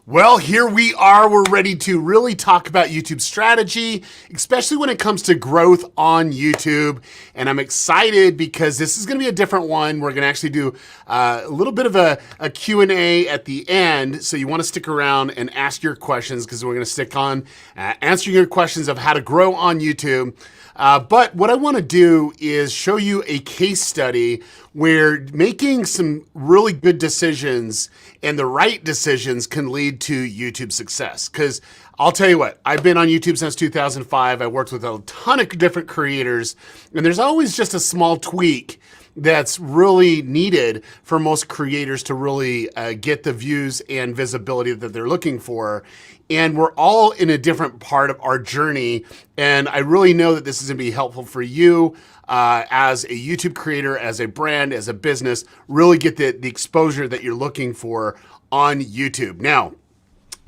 Well, here we are. We're ready to really talk about YouTube strategy, especially when it comes to growth on YouTube. And I'm excited because this is going to be a different one. We're going to actually do a little bit of a Q&A at the end. So you want to stick around and ask your questions because we're going to stick on answering your questions of how to grow on YouTube. But what I want to do is show you a case study where making some really good decisions and the right decisions can lead to YouTube success. Because I'll tell you what, I've been on YouTube since 2005. I worked with a ton of different creators, and there's always just a small tweak that's really needed for most creators to really get the views and visibility that they're looking for. And we're all in a different part of our journey. And I really know that this is gonna be helpful for you as a YouTube creator, as a brand, as a business, really get the exposure that you're looking for on YouTube. Now,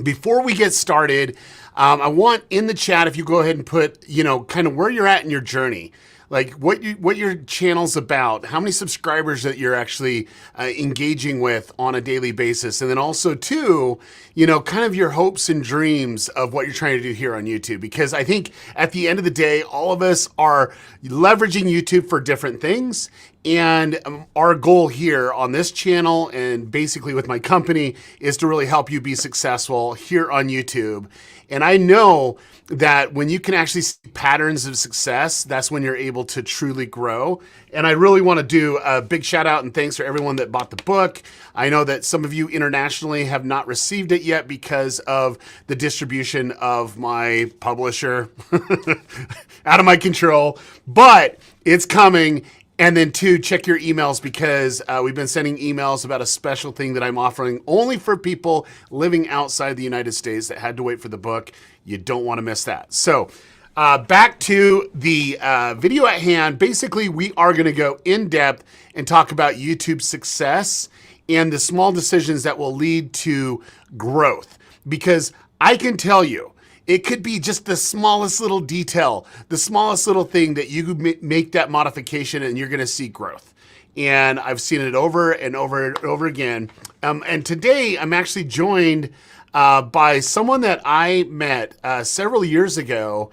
before we get started, I want in the chat, if you go ahead and put, kind of where you're at in your journey. Like what your channel's about, how many subscribers that you're actually engaging with on a daily basis. And then also too, kind of your hopes and dreams of what you're trying to do here on YouTube. Because I think at the end of the day, all of us are leveraging YouTube for different things. And our goal here on this channel and basically with my company is to really help you be successful here on YouTube. And I know that when you can actually see patterns of success, that's when you're able to truly grow. And I really want to do a big shout out and thanks for everyone that bought the book. I know that some of you internationally have not received it yet because of the distribution of my publisher out of my control, but it's coming. And then two, check your emails because we've been sending emails about a special thing that I'm offering only for people living outside the United States that had to wait for the book. You don't want to miss that. So back to the video at hand. Basically, we are going to go in depth and talk about YouTube success and the small decisions that will lead to growth. Because I can tell you, it could be just the smallest little detail, the smallest little thing that you could make that modification and you're going to see growth. And I've seen it over and over and over again. And today I'm actually joined by someone that I met several years ago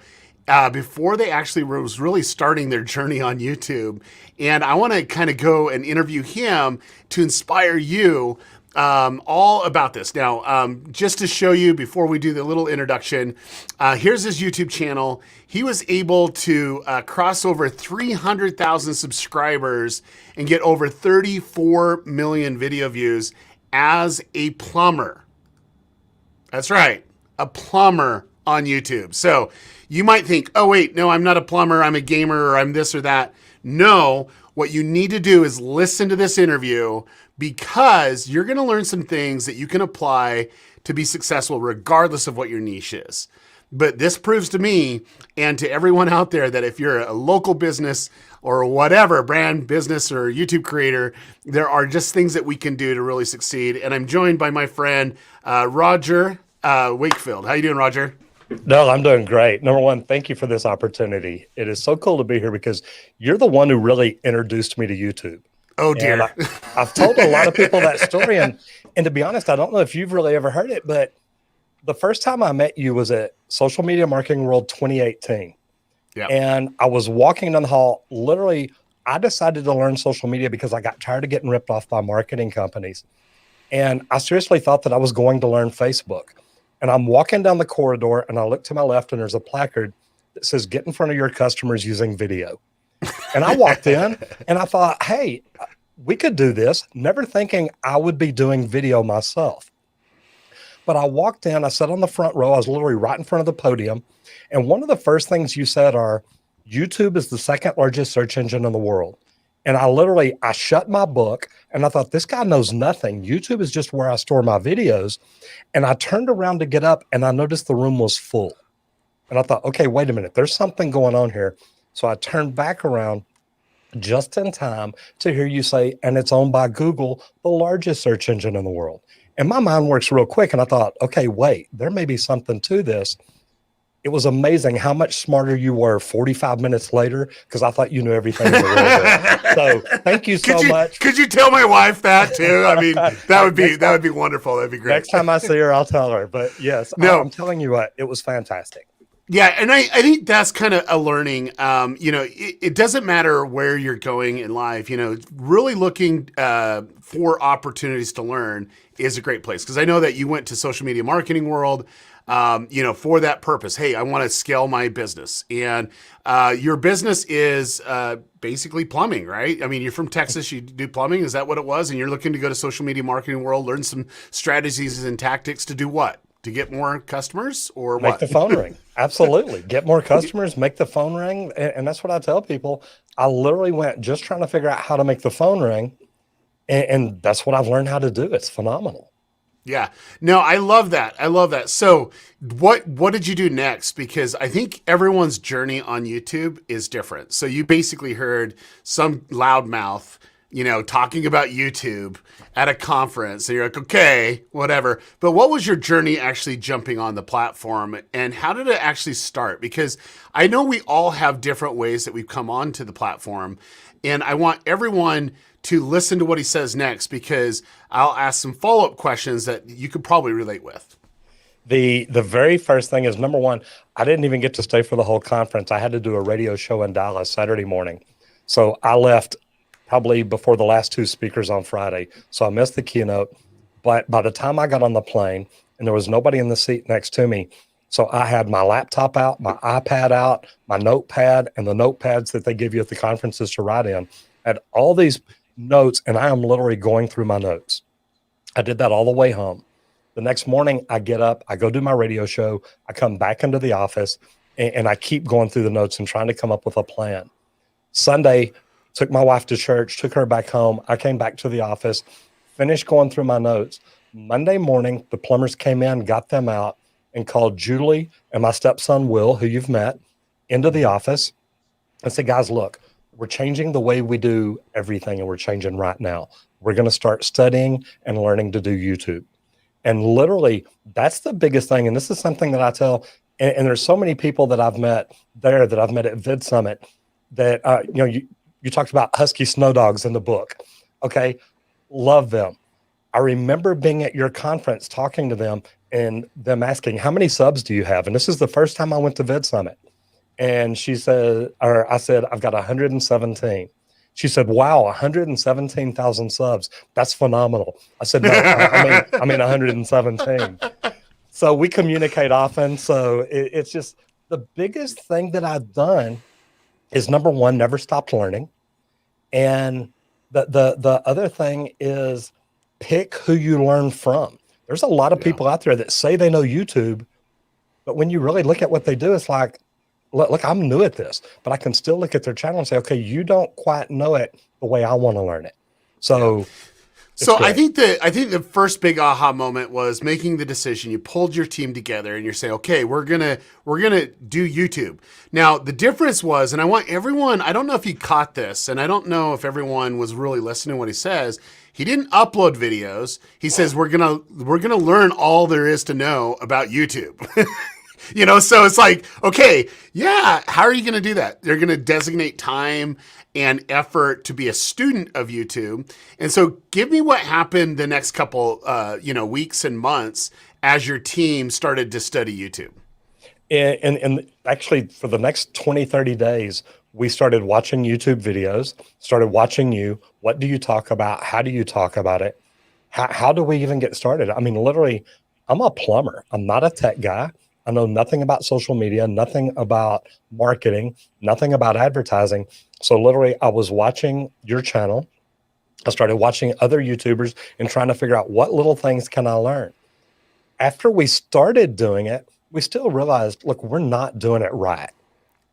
before they actually was really starting their journey on YouTube. And I want to kind of go and interview him to inspire you all about this. Now, just to show you before we do the little introduction, here's his YouTube channel. He was able to cross over 300,000 subscribers and get over 34 million video views as a plumber. That's right, a plumber on YouTube. So you might think, oh wait, no, I'm not a plumber, I'm a gamer, or I'm this or that. No, what you need to do is listen to this interview because you're going to learn some things that you can apply to be successful regardless of what your niche is. But this proves to me and to everyone out there that if you're a local business or whatever, brand, business, or YouTube creator, there are just things that we can do to really succeed. And I'm joined by my friend, Roger Wakefield. How you doing, Roger? No, I'm doing great. Number one, thank you for this opportunity. It is so cool to be here because you're the one who really introduced me to YouTube. Oh dear. I've told a lot of people that story. And to be honest, I don't know if you've really ever heard it, but the first time I met you was at Social Media Marketing World 2018. Yeah. And I was walking down the hall. Literally, I decided to learn social media because I got tired of getting ripped off by marketing companies. And I seriously thought that I was going to learn Facebook. And I'm walking down the corridor and I look to my left and there's a placard that says, "Get in front of your customers using video." And I walked in and I thought, hey, we could do this, never thinking I would be doing video myself. But I walked in, I sat on the front row, I was literally right in front of the podium. And one of the first things you said are, YouTube is the second largest search engine in the world. And I shut my book and I thought, this guy knows nothing. YouTube is just where I store my videos. And I turned around to get up and I noticed the room was full. And I thought, okay, wait a minute, there's something going on here. So I turned back around just in time to hear you say, and it's owned by Google, the largest search engine in the world. And my mind works real quick. And I thought, okay, wait, there may be something to this. it was amazing how much smarter you were 45 minutes later, because I thought you knew everything in the world. So thank you so much. Could you tell my wife that too? I mean, that would be wonderful. That'd be great. Next time I see her, I'll tell her. But yes, no, I'm telling you what, it was fantastic. Yeah, and I think that's kind of a learning. It doesn't matter where you're going in life. Really looking for opportunities to learn is a great place, because I know that you went to social media marketing world, for that purpose. Hey, I want to scale my business, and your business is basically plumbing, right? I mean, you're from Texas, you do plumbing. Is that what it was? And you're looking to go to social media marketing world, learn some strategies and tactics to do what? To get more customers, or make the phone ring. Absolutely. Get more customers, make the phone ring. And that's what I tell people. I literally went just trying to figure out how to make the phone ring. And that's what I've learned how to do. It's phenomenal. Yeah. No, I love that. I love that. So what did you do next? Because I think everyone's journey on YouTube is different. So you basically heard some loudmouth, talking about YouTube at a conference. So you're like, okay, whatever. But what was your journey actually jumping on the platform, and how did it actually start? Because I know we all have different ways that we've come onto the platform, and I want everyone to listen to what he says next, because I'll ask some follow-up questions that you could probably relate with. The very first thing is, number one, I didn't even get to stay for the whole conference. I had to do a radio show in Dallas Saturday morning. So I left probably before the last two speakers on Friday. So I missed the keynote. But by the time I got on the plane, and there was nobody in the seat next to me, so I had my laptop out, my iPad out, my notepad, and the notepads that they give you at the conferences to write in. I had all these notes, and I am literally going through my notes. I did that all the way home. The next morning, I get up, I go do my radio show, I come back into the office, and I keep going through the notes and trying to come up with a plan. Sunday, took my wife to church, took her back home. I came back to the office, finished going through my notes. Monday morning, the plumbers came in, got them out, and called Julie and my stepson, Will, who you've met, into the office and said, guys, look, we're changing the way we do everything, and we're changing right now. We're going to start studying and learning to do YouTube. And literally, that's the biggest thing. And this is something that I tell, and there's so many people that I've met there, that I've met at Vid Summit, that, you talked about husky snow dogs in the book. Okay. Love them. I remember being at your conference talking to them and them asking, how many subs do you have? And this is the first time I went to Vid Summit. And I said, I've got 117. She said, wow, 117,000 subs. That's phenomenal. I said, no, I mean 117. So we communicate often. So it's just the biggest thing that I've done is, number one, never stopped learning. And the other thing is, pick who you learn from. There's a lot of people out there that say they know YouTube, but when you really look at what they do, it's like, look, I'm new at this, but I can still look at their channel and say, okay, you don't quite know it the way I want to learn it. So I think the first big aha moment was making the decision. You pulled your team together and you're saying, okay, we're gonna do YouTube. Now the difference was, and I want everyone, I don't know if you caught this, and I don't know if everyone was really listening to what he says. He didn't upload videos. He says we're gonna learn all there is to know about YouTube. So it's like, okay, yeah, how are you going to do that? They're going to designate time and effort to be a student of YouTube. And so give me what happened the next couple, weeks and months as your team started to study YouTube. And actually, for the next 20, 30 days, we started watching YouTube videos, started watching you. What do you talk about? How do you talk about it? How do we even get started? I mean, literally, I'm a plumber. I'm not a tech guy. I know nothing about social media, nothing about marketing, nothing about advertising. So literally, I was watching your channel. I started watching other YouTubers and trying to figure out what little things can I learn. After we started doing it, we still realized, look, we're not doing it right.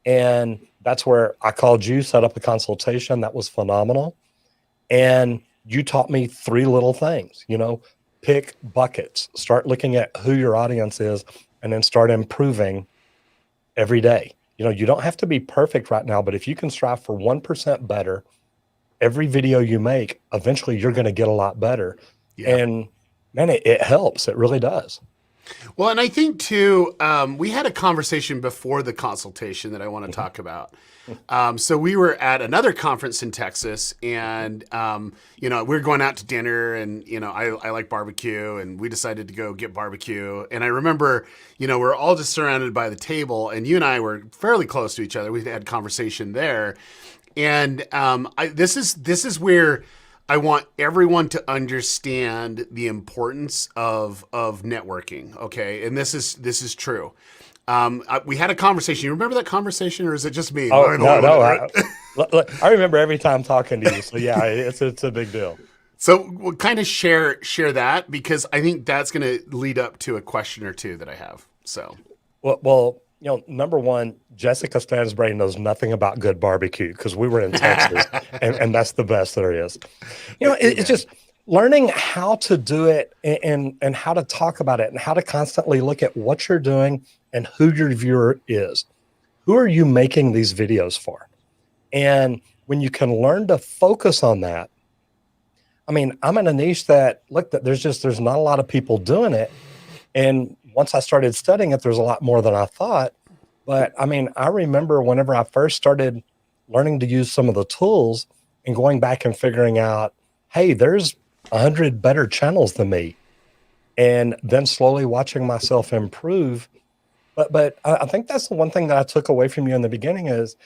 And that's where I called you, set up a consultation. That was phenomenal. And you taught me 3 little things, pick buckets, start looking at who your audience is, and then start improving every day. You don't have to be perfect right now, but if you can strive for 1% better, every video you make, eventually you're going to get a lot better. Yeah. And man, it helps. It really does. Well, and I think too, we had a conversation before the consultation that I want to talk about. So we were at another conference in Texas, and we were going out to dinner, and I like barbecue, and we decided to go get barbecue. And I remember, we're all just surrounded by the table, and you and I were fairly close to each other. We had conversation there, and this is where I want everyone to understand the importance of networking. Okay, and this is true. We had a conversation. You remember that conversation, or is it just me? Oh, no. I remember every time talking to you. So yeah, it's a big deal. So we'll kind of share that, because I think that's going to lead up to a question or two that I have. So, well, number one, Jessica Stansbury knows nothing about good barbecue, because we were in Texas, and that's the best there is. It's just learning how to do it, and how to talk about it, and how to constantly look at what you're doing and who your viewer is. Who are you making these videos for? And when you can learn to focus on that, I mean, I'm in a niche that there's not a lot of people doing it. And once I started studying it, there's a lot more than I thought. But I mean, I remember whenever I first started learning to use some of the tools and going back and figuring out, hey, there's 100 better channels than me. And then slowly watching myself improve. But I think that's the one thing that I took away from you in the beginning is,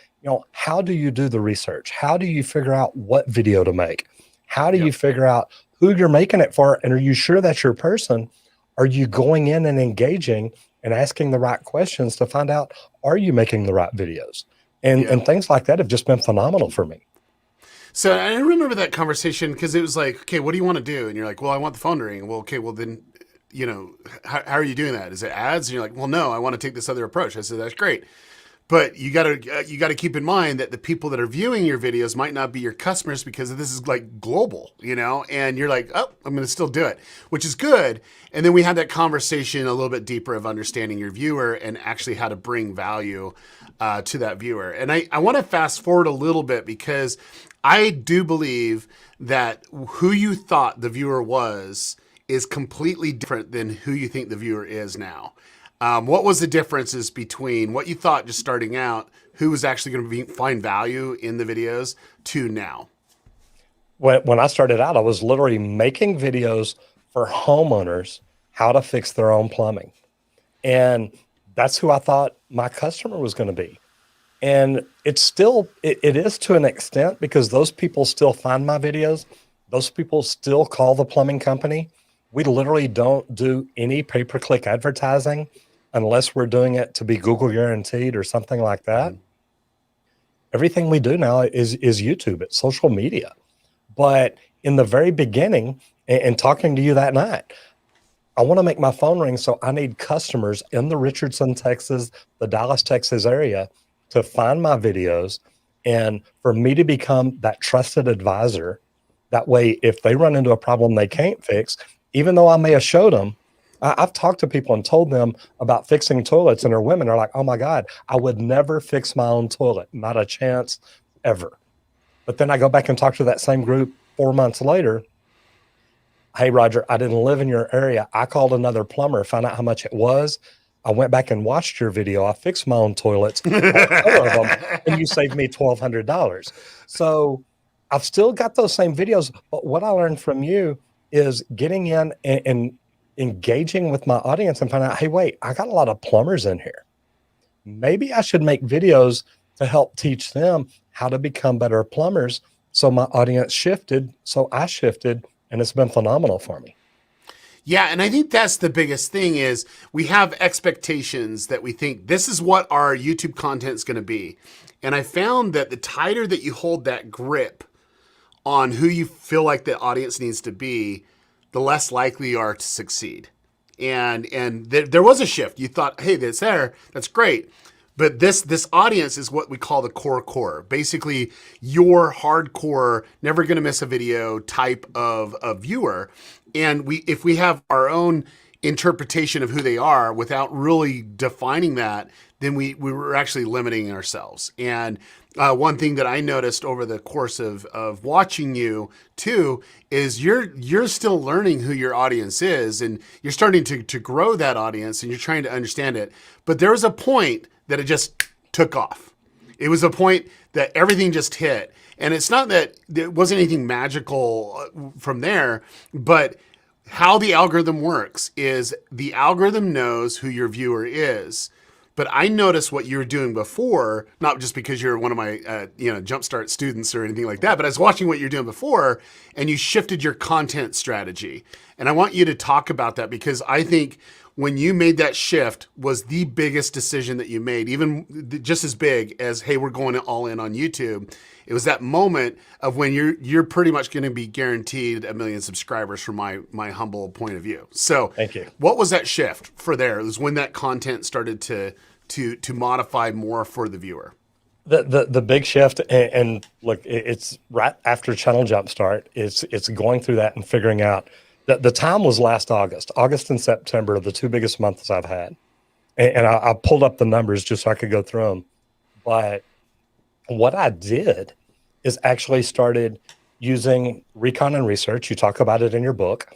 how do you do the research? How do you figure out what video to make? How do you figure out who you're making it for? And are you sure that's your person? Are you going in and engaging and asking the right questions to find out, are you making the right videos? And things like that have just been phenomenal for me. So I remember that conversation, because it was like, okay, what do you want to do? And you're like, well, I want the phone to ring. Well, okay, well then, how are you doing that? Is it ads? And you're like, well, no, I want to take this other approach. I said, that's great. But you gotta keep in mind that the people that are viewing your videos might not be your customers, because this is like global, and you're like, oh, I'm going to still do it, which is good. And then we had that conversation a little bit deeper of understanding your viewer and actually how to bring value to that viewer. And I want to fast forward a little bit, because I do believe that who you thought the viewer was is completely different than who you think the viewer is now. What was the differences between what you thought just starting out, who was actually going to find value in the videos, to now? When I started out, I was literally making videos for homeowners, how to fix their own plumbing. And that's who I thought my customer was going to be. And it's still, it is to an extent, because those people still find my videos. Those people still call the plumbing company. We literally don't do any pay-per-click advertising unless we're doing it to be Google guaranteed or something like that. Everything we do now is YouTube. It's social media. But in the very beginning, and talking to you that night, I want to make my phone ring. So I need customers in the Richardson, Texas, the Dallas, Texas area to find my videos, and for me to become that trusted advisor. That way, if they run into a problem they can't fix, even though I may have showed them, I've talked to people and told them about fixing toilets, and their women are like, oh my God, I would never fix my own toilet. Not a chance ever. But then I go back and talk to that same group 4 months later. Hey, Roger, I didn't live in your area. I called another plumber, found out how much it was. I went back and watched your video. I fixed my own toilets, all of them, and you saved me $1,200. So I've still got those same videos, but what I learned from you is getting in and engaging with my audience and find out, hey, wait, I got a lot of plumbers in here. Maybe I should make videos to help teach them how to become better plumbers. So my audience shifted, so I shifted, and it's been phenomenal for me. Yeah, and I think that's the biggest thing is we have expectations that we think this is what our YouTube content is going to be. And I found that the tighter that you hold that grip on who you feel like the audience needs to be, the less likely you are to succeed. And there was a shift. You thought, hey, that's there. That's great. But this audience is what we call the core. Basically, your hardcore, never going to miss a video type of viewer. And if we have our own interpretation of who they are without really defining that, then we were actually limiting ourselves. And one thing that I noticed over the course of watching you too is you're still learning who your audience is, and you're starting to grow that audience, and you're trying to understand it. But there was a point that it just took off. It was a point that everything just hit. And it's not that there wasn't anything magical from there, but how the algorithm works is the algorithm knows who your viewer is. But I noticed what you were doing before, not just because you're one of my Jumpstart students or anything like that, but I was watching what you're doing before, and you shifted your content strategy. And I want you to talk about that, because I think when you made that shift was the biggest decision that you made, even just as big as, hey, we're going all in on YouTube. It was that moment of when you're pretty much going to be guaranteed 1 million subscribers from my humble point of view. So thank you. What was that shift for there? It was when that content started to modify more for the viewer. The big shift, and look, it's right after Channel Jumpstart. It's going through that and figuring out that the time was last August. August and September are the two biggest months I've had. And I pulled up the numbers just so I could go through them. But what I did is actually started using recon and research. You talk about it in your book.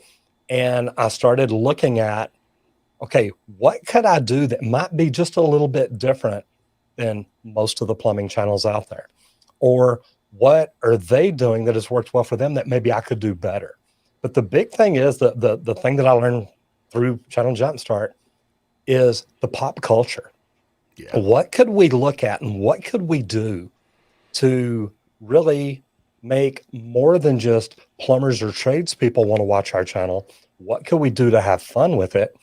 And I started looking at, okay, what could I do that might be just a little bit different than most of the plumbing channels out there? Or what are they doing that has worked well for them that maybe I could do better? But the big thing is the thing that I learned through Channel Jumpstart is the pop culture. Yeah. What could we look at and what could we do to really make more than just plumbers or tradespeople want to watch our channel? What could we do to have fun with it?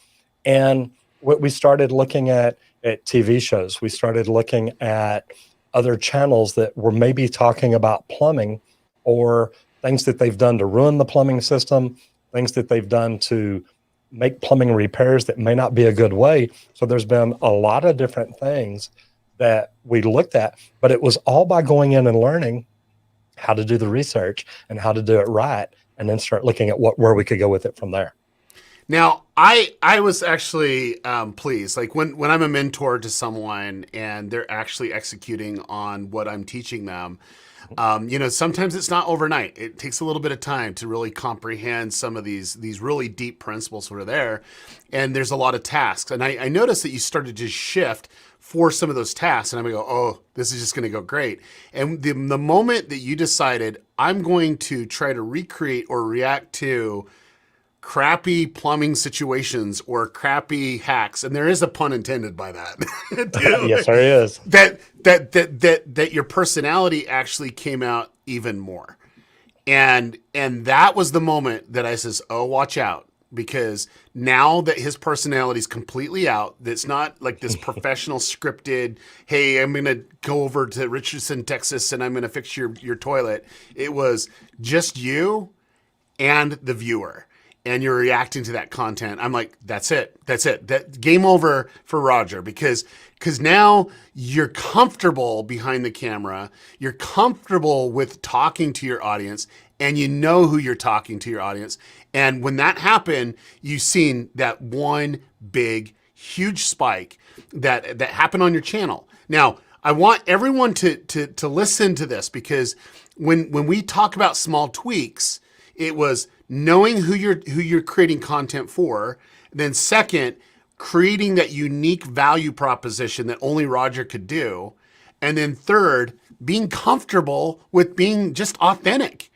And what we started looking at TV shows. We started looking at other channels that were maybe talking about plumbing, or things that they've done to ruin the plumbing system, things that they've done to make plumbing repairs that may not be a good way. So there's been a lot of different things that we looked at, but it was all by going in and learning how to do the research and how to do it right, and then start looking at where we could go with it from there. Now, I was actually pleased. Like when I'm a mentor to someone and they're actually executing on what I'm teaching them, sometimes it's not overnight. It takes a little bit of time to really comprehend some of these really deep principles that are there. And there's a lot of tasks. And I noticed that you started to shift for some of those tasks. And I'm going to go, oh, this is just going to go great. And the moment that you decided, I'm going to try to recreate or react to crappy plumbing situations or crappy hacks, and there is a pun intended by that. Yes, there is. That your personality actually came out even more, and that was the moment that I says, oh, watch out, because now that his personality is completely out, that's not like this professional scripted, hey, I'm gonna go over to Richardson, Texas, and I'm gonna fix your toilet. It was just you and the viewer. And you're reacting to that content. I'm like, that's it. That game over for Roger, because now you're comfortable behind the camera. You're comfortable with talking to your audience, and you know who you're talking to your audience. And when that happened, you've seen that one big, huge spike that happened on your channel. Now, I want everyone to listen to this, because when we talk about small tweaks, it was knowing who you're creating content for. Then second, creating that unique value proposition that only Roger could do. And then third, being comfortable with being just authentic.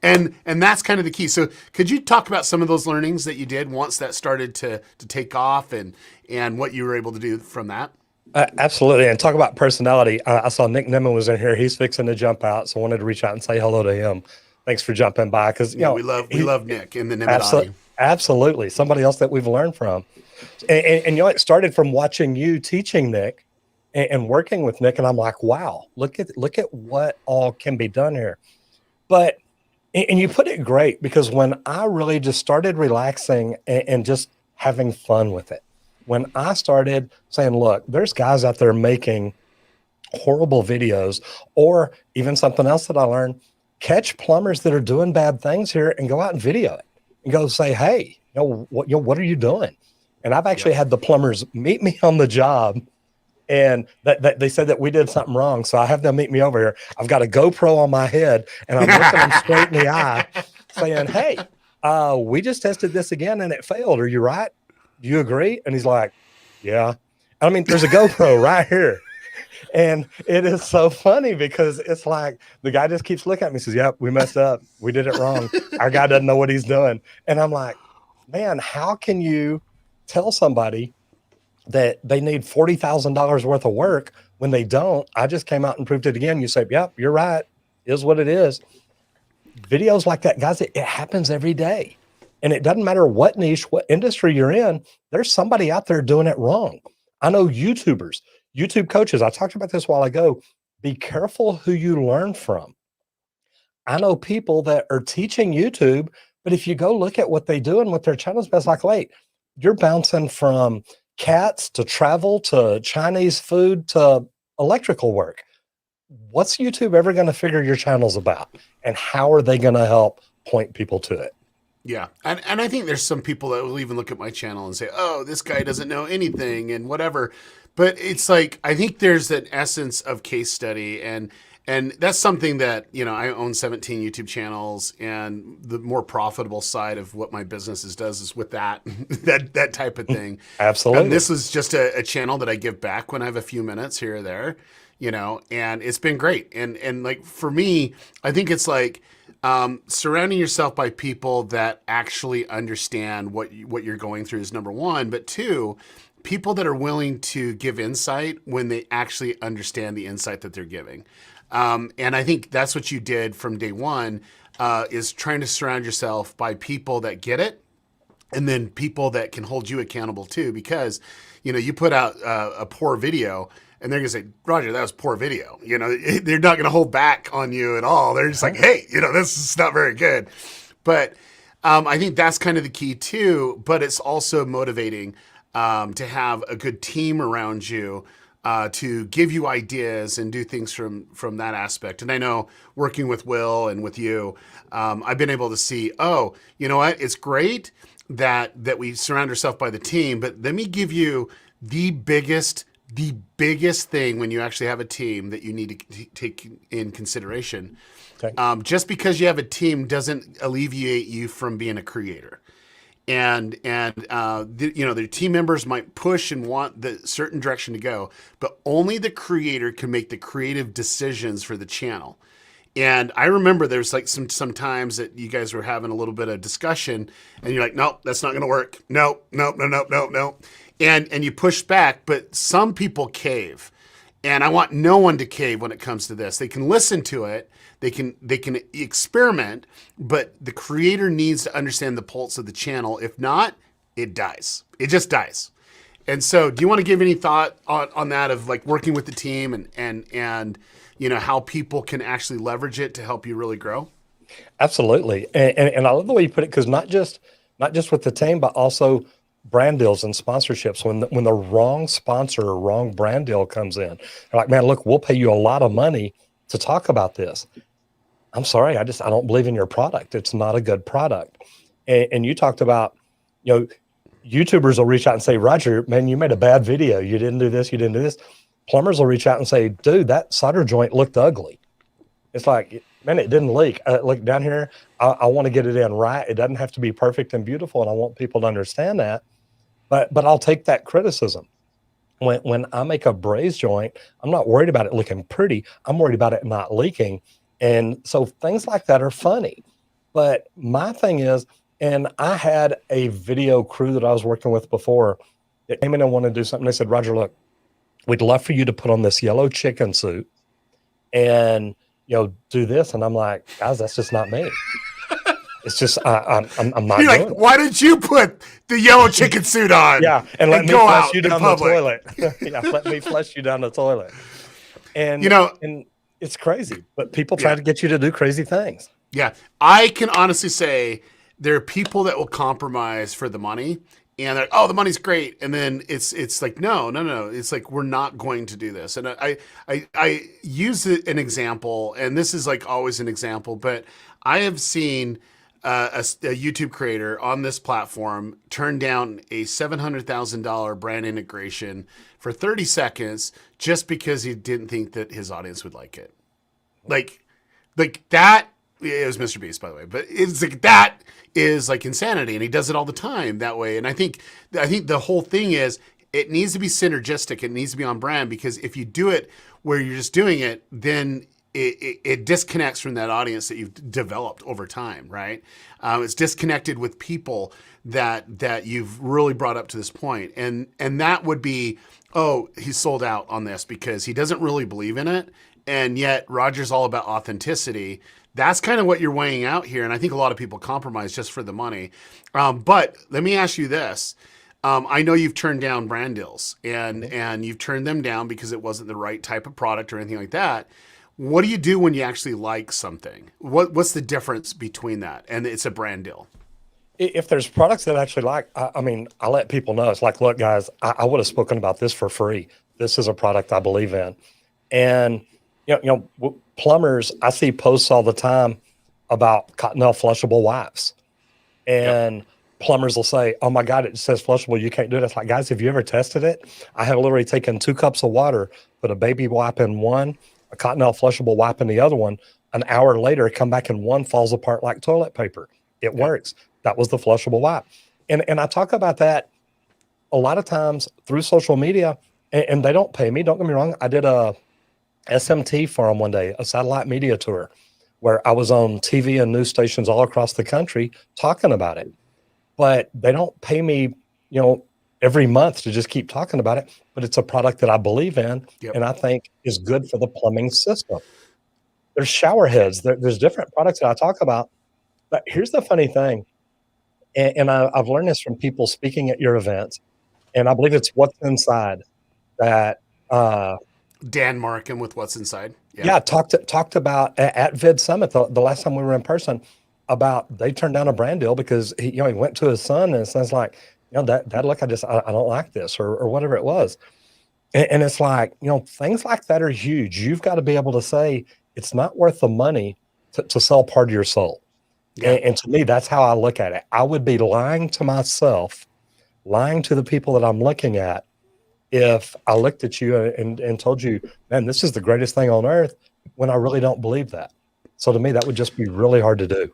and that's kind of the key. So could you talk about some of those learnings that you did once that started to take off, and what you were able to do from that? Absolutely. And talk about personality. I saw Nick Nimmin was in here. He's fixing to jump out, so I wanted to reach out and say hello to him. Thanks for jumping by, because we love Nick in the Nimitati. Absolutely, somebody else that we've learned from, and it started from watching you teaching Nick and working with Nick, and I'm like, wow, look at what all can be done here. But you put it great, because when I really just started relaxing and just having fun with it, when I started saying, look, there's guys out there making horrible videos, or even something else that I learned. Catch plumbers that are doing bad things here and go out and video it and go say, hey, what are you doing? And I've actually had the plumbers meet me on the job, and that they said that we did something wrong. So I have them meet me over here. I've got a GoPro on my head, and I'm looking them straight in the eye saying, hey, we just tested this again and it failed. Are you right? Do you agree? And he's like, yeah. I mean, there's a GoPro right here. And it is so funny because it's like the guy just keeps looking at me and says, yep, we messed up. We did it wrong. Our guy doesn't know what he's doing. And I'm like, man, how can you tell somebody that they need $40,000 worth of work when they don't? I just came out and proved it again. You say, yep, you're right. It is what it is. Videos like that, guys, it happens every day. And it doesn't matter what niche, what industry you're in, there's somebody out there doing it wrong. I know YouTubers, YouTube coaches. I talked about this a while ago. Be careful who you learn from. I know people that are teaching YouTube, but if you go look at what they do and what their channels, it's like, wait, you're bouncing from cats to travel to Chinese food to electrical work. What's YouTube ever going to figure your channel's about? And how are they going to help point people to it? Yeah. And I think there's some people that will even look at my channel and say, oh, this guy doesn't know anything and whatever. But it's like, I think there's an essence of case study, and that's something that, you know, I own 17 YouTube channels, and the more profitable side of what my business does is with that, that type of thing. Absolutely. And this was just a channel that I give back when I have a few minutes here or there, you know, and it's been great. And like, for me, I think it's like, surrounding yourself by people that actually understand what you're going through is number one, but two, people that are willing to give insight when they actually understand the insight that they're giving. And I think that's what you did from day one, is trying to surround yourself by people that get it, and then people that can hold you accountable too, because, you know, you put out a poor video and they're going to say, Roger, that was poor video. You know, they're not going to hold back on you at all. They're just like, hey, you know, this is not very good. But I think that's kind of the key too, but it's also motivating to have a good team around you, to give you ideas and do things from that aspect. And I know working with Will and with you, I've been able to see, oh, you know what? It's great that we surround ourselves by the team, but let me give you the biggest thing when you actually have a team that you need to take in consideration. Okay. Just because you have a team doesn't alleviate you from being a creator. And you know, the team members might push and want the certain direction to go, but only the creator can make the creative decisions for the channel. And I remember there's like some times that you guys were having a little bit of discussion, and you're like, nope, that's not going to work. Nope. And you push back, but some people cave. And I want no one to cave when it comes to this. They can listen to it. They can experiment, but the creator needs to understand the pulse of the channel. If not, it dies. It just dies. And so do you want to give any thought on that, of like working with the team and you know, how people can actually leverage it to help you really grow? Absolutely. And I love the way you put it, because not just with the team, but also brand deals and sponsorships. When the wrong sponsor or wrong brand deal comes in, they're like, man, look, we'll pay you a lot of money to talk about this. I'm sorry, I don't believe in your product. It's not a good product. And you talked about, you know, YouTubers will reach out and say, Roger, man, you made a bad video. You didn't do this. You didn't do this. Plumbers will reach out and say, dude, that solder joint looked ugly. It's like, man, it didn't leak. Look down here. I want to get it in right. It doesn't have to be perfect and beautiful, and I want people to understand that. But I'll take that criticism. When I make a braze joint, I'm not worried about it looking pretty. I'm worried about it not leaking. And so things like that are funny. But my thing is, and I had a video crew that I was working with before that came in and wanted to do something. They said, Roger, look, we'd love for you to put on this yellow chicken suit and, you know, do this. And I'm like, guys, that's just not me. It's just, I'm not You're doing like, it. why did you put the yellow chicken suit on? Yeah, and let me go flush out you down in the public. toilet. Yeah, let me flush you down the toilet. And, you know, and it's crazy, but people try to get you to do crazy things. Yeah, I can honestly say there are people that will compromise for the money, and they're like, oh, the money's great, and then it's like, no, it's like, we're not going to do this. And I use an example, and this is like always an example, but I have seen a YouTube creator on this platform turned down a $700,000 brand integration for 30 seconds just because he didn't think that his audience would like it. Like that. It was Mr. Beast, by the way, but it's like that is like insanity, and he does it all the time that way. And I think the whole thing is it needs to be synergistic. It needs to be on brand, because if you do it where you're just doing it, then it disconnects from that audience that you've developed over time, right? It's disconnected with people that you've really brought up to this point, and that would be, oh, he's sold out on this because he doesn't really believe in it, and yet Roger's all about authenticity. That's kind of what you're weighing out here, and I think a lot of people compromise just for the money. But let me ask you this. I know you've turned down brand deals, and you've turned them down because it wasn't the right type of product or anything like that. What do you do when you actually like something? What's the difference between that and it's a brand deal? If there's products that I actually like, I mean, I let people know. It's like, look, guys, I would have spoken about this for free. This is a product I believe in. And, plumbers, I see posts all the time about Cottonelle flushable wipes. And plumbers will say, oh my God, it says flushable, you can't do it. It's like, guys, have you ever tested it? I have literally taken 2 cups of water, put a baby wipe in one, a Cottonelle flushable wipe in the other one. An hour later, come back and one falls apart like toilet paper. It works. That was the flushable wipe. And I talk about that a lot of times through social media, and they don't pay me. Don't get me wrong. I did a SMT forum one day, a satellite media tour, where I was on TV and news stations all across the country talking about it. But they don't pay me, every month to just keep talking about it. But it's a product that I believe in, and I think is good for the plumbing system. There's shower heads. There's different products that I talk about. But here's the funny thing, and I've learned this from people speaking at your events, and I believe it's What's Inside that Dan Markham with What's Inside. Talked about at Vid Summit the last time we were in person, about they turned down a brand deal because he went to his son and his son's like, Dad, look, I don't like this or whatever it was. And it's like, things like that are huge. You've got to be able to say it's not worth the money to sell part of your soul. And to me, that's how I look at it. I would be lying to myself, lying to the people that I'm looking at, if I looked at you and told you, man, this is the greatest thing on earth, when I really don't believe that. So to me, that would just be really hard to do.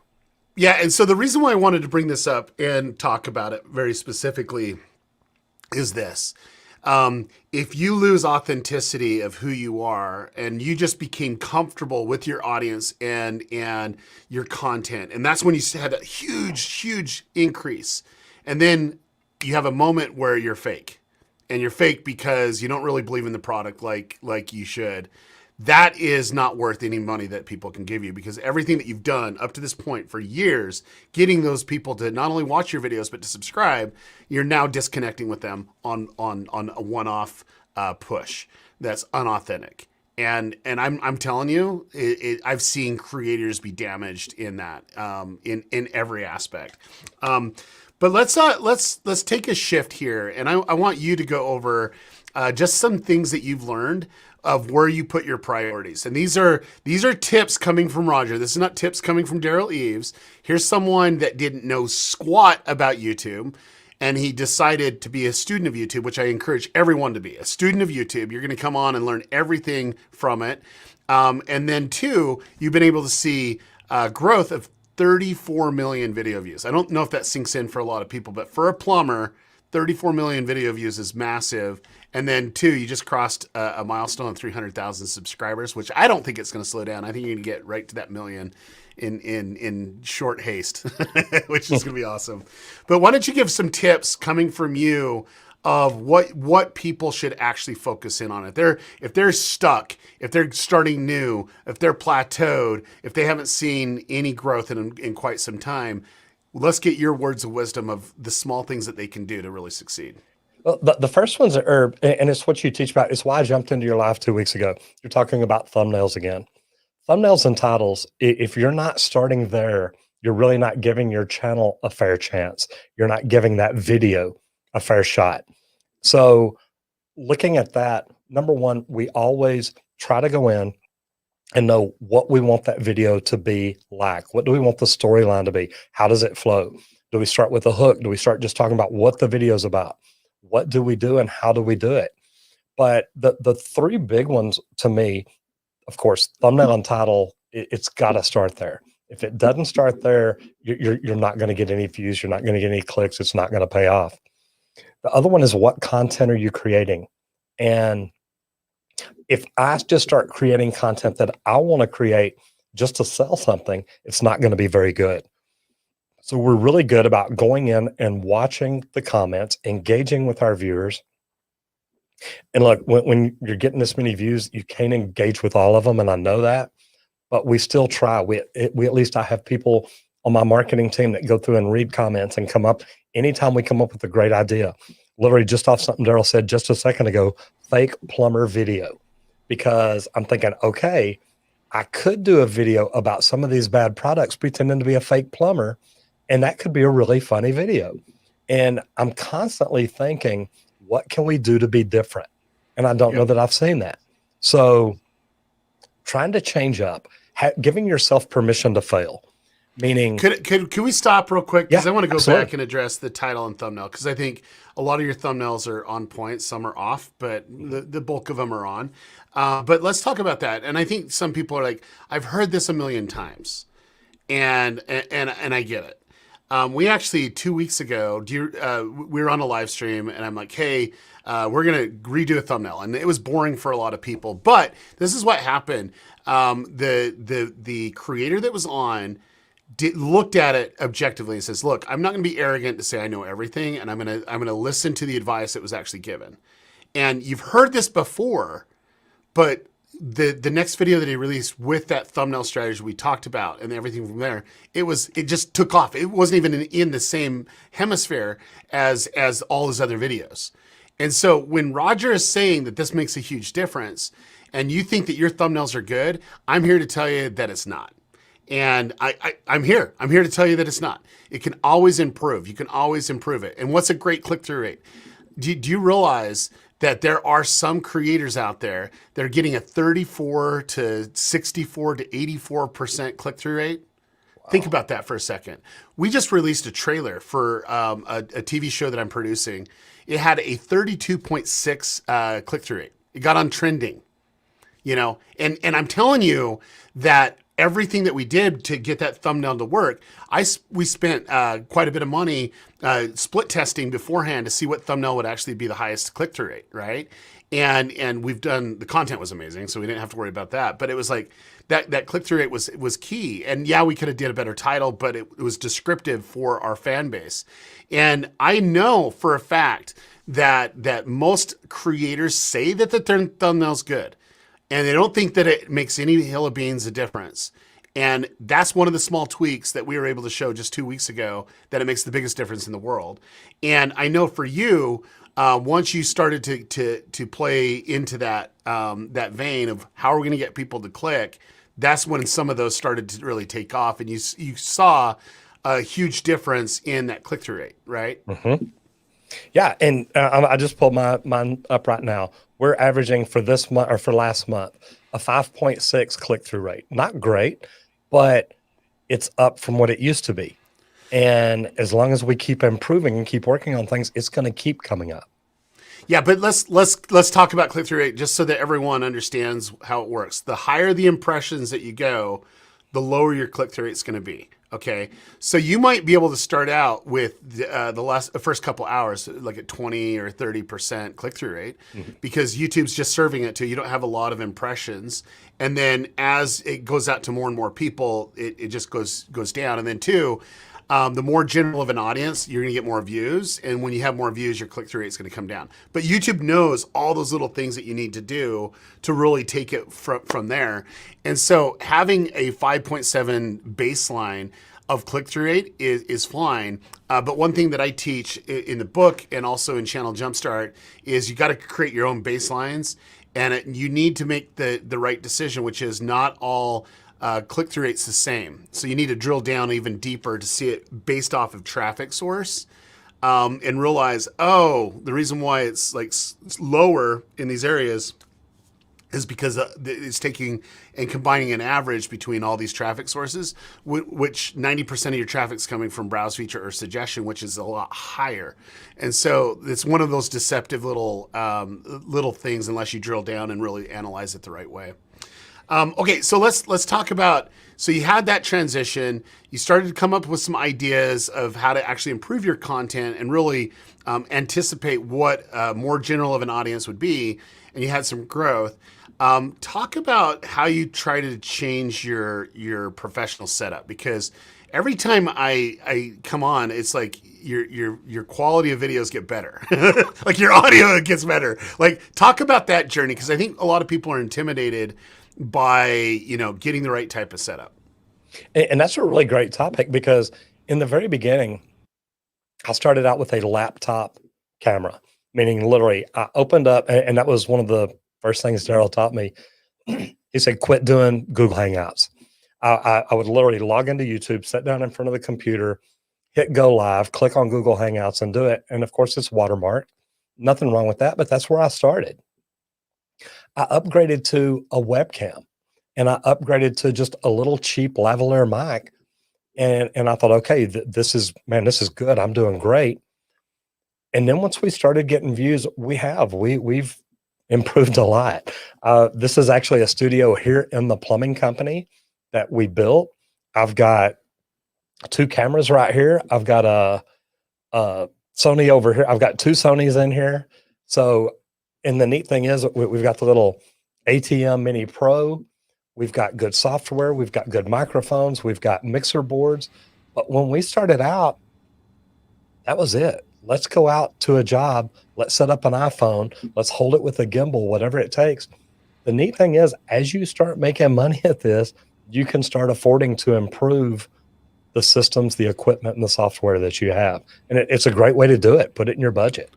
Yeah. And so the reason why I wanted to bring this up and talk about it very specifically is this. If you lose authenticity of who you are and you just became comfortable with your audience and your content, and that's when you had a huge increase. And then you have a moment where you're fake, and you're fake because you don't really believe in the product like you should. That is not worth any money that people can give you, because everything that you've done up to this point for years, getting those people to not only watch your videos, but to subscribe, you're now disconnecting with them on a one-off push that's unauthentic. And I'm telling you, I've seen creators be damaged in that, in every aspect. But let's take a shift here, and I want you to go over just some things that you've learned of where you put your priorities. And these are tips coming from Roger. This is not tips coming from Daryl Eves. Here's someone that didn't know squat about YouTube, and he decided to be a student of YouTube, which I encourage everyone to be a student of YouTube. You're going to come on and learn everything from it. And then 2, you've been able to see growth of 34 million video views. I don't know if that sinks in for a lot of people, but for a plumber, 34 million video views is massive. And then 2, you just crossed a milestone of 300,000 subscribers, which I don't think it's going to slow down. I think you're going to get right to that million in short haste, which is going to be awesome. But why don't you give some tips coming from you of what people should actually focus in on? If they're stuck, if they're starting new, if they're plateaued, if they haven't seen any growth in quite some time, let's get your words of wisdom of the small things that they can do to really succeed. Well, the first ones are, and it's what you teach about. It's why I jumped into your live 2 weeks ago. You're talking about thumbnails again. Thumbnails and titles, if you're not starting there, you're really not giving your channel a fair chance. You're not giving that video a fair shot. So looking at that, number one, we always try to go in and know what we want that video to be like. What do we want the storyline to be? How does it flow? Do we start with a hook? Do we start just talking about what the video is about? What do we do and how do we do it? But the three big ones to me, of course, thumbnail and title, it's got to start there. If it doesn't start there, you're not going to get any views. You're not going to get any clicks. It's not going to pay off. The other one is, what content are you creating? And if I just start creating content that I want to create just to sell something, it's not going to be very good. So we're really good about going in and watching the comments, engaging with our viewers. And look, when you're getting this many views, you can't engage with all of them. And I know that, but we still try. We at least I have people on my marketing team that go through and read comments and come up anytime we come up with a great idea. Literally just off something Daryl said just a second ago, fake plumber video. Because I'm thinking, okay, I could do a video about some of these bad products pretending to be a fake plumber, and that could be a really funny video. And I'm constantly thinking, what can we do to be different? And I don't know that I've seen that. So trying to change up, giving yourself permission to fail. Meaning, can we stop real quick? Because I want to go absolutely. back and address the title and thumbnail, because I think a lot of your thumbnails are on point. Some are off, but the bulk of them are on. But let's talk about that. And I think some people are like, I've heard this a million times, and I get it. We actually 2 weeks ago, we were on a live stream, and I'm like, hey, we're gonna redo a thumbnail, and it was boring for a lot of people. But this is what happened. The creator that was on looked at it objectively and says, look, I'm not going to be arrogant to say I know everything, and I'm going to listen to the advice that was actually given. And you've heard this before, but the next video that he released with that thumbnail strategy we talked about and everything from there, it just took off. It wasn't even in the same hemisphere as all his other videos. And so when Roger is saying that this makes a huge difference, and you think that your thumbnails are good, I'm here to tell you that it's not. And I'm here to tell you that it's not. It can always improve. You can always improve it. And what's a great click-through rate? Do you realize that there are some creators out there that are getting a 34 to 64 to 84% click-through rate? Wow. Think about that for a second. We just released a trailer for a TV show that I'm producing. It had a 32.6 click-through rate. It got on trending, and I'm telling you that everything that we did to get that thumbnail to work, we spent quite a bit of money split testing beforehand to see what thumbnail would actually be the highest click-through rate, right? And we've done, the content was amazing, so we didn't have to worry about that. But it was like that click-through rate was key. And yeah, we could have did a better title, but it was descriptive for our fan base. And I know for a fact that most creators say that their thumbnail's good, and they don't think that it makes any hill of beans a difference. And that's one of the small tweaks that we were able to show just 2 weeks ago, that it makes the biggest difference in the world. And I know for you, once you started to play into that vein of how are we going to get people to click, that's when some of those started to really take off, and you saw a huge difference in that click-through rate, right? Mm-hmm. Yeah, and I just pulled mine up right now. We're averaging for this month, or for last month, a 5.6 click-through rate. Not great, but it's up from what it used to be. And as long as we keep improving and keep working on things, it's going to keep coming up. Yeah, but let's talk about click-through rate just so that everyone understands how it works. The higher the impressions that you go, the lower your click-through rate is going to be. Okay, so you might be able to start out with the first couple hours like at 20 or 30% click-through rate, because YouTube's just serving it to you. You don't have a lot of impressions, and then as it goes out to more and more people, it just goes down. And then two, the more general of an audience, you're going to get more views, and when you have more views, your click-through rate is going to come down. But YouTube knows all those little things that you need to do to really take it from there. And so having a 5.7 baseline of click-through rate is fine. But one thing that I teach in the book and also in Channel Jumpstart is you got to create your own baselines, and you need to make the right decision, which is not all click-through rate's the same. So you need to drill down even deeper to see it based off of traffic source, and realize, the reason why it's lower in these areas is because it's taking and combining an average between all these traffic sources, which 90% of your traffic is coming from browse feature or suggestion, which is a lot higher. And so it's one of those deceptive little things unless you drill down and really analyze it the right way. Okay, so let's talk about, so you had that transition, you started to come up with some ideas of how to actually improve your content and really anticipate what more general of an audience would be, and you had some growth. Talk about how you try to change your professional setup, because every time I come on, it's like your quality of videos get better. Like your audio gets better. Like, talk about that journey, because I think a lot of people are intimidated by, getting the right type of setup. And that's a really great topic, because in the very beginning, I started out with a laptop camera, meaning literally I opened up, and that was one of the first things Daryl taught me. He said, quit doing Google Hangouts. I would literally log into YouTube, sit down in front of the computer, hit go live, click on Google Hangouts and do it. And of course it's watermarked. Nothing wrong with that, but that's where I started. I upgraded to a webcam, and I upgraded to just a little cheap lavalier mic. And I thought, okay, this is good. I'm doing great. And then once we started getting views, we've improved a lot. This is actually a studio here in the plumbing company that we built. I've got 2 cameras right here. I've got a Sony over here. I've got 2 Sonys in here. So, and the neat thing is we've got the little ATM Mini Pro. We've got good software. We've got good microphones. We've got mixer boards. But when we started out, that was it. Let's go out to a job. Let's set up an iPhone. Let's hold it with a gimbal, whatever it takes. The neat thing is, as you start making money at this, you can start affording to improve the systems, the equipment, and the software that you have. And it's a great way to do it. Put it in your budget.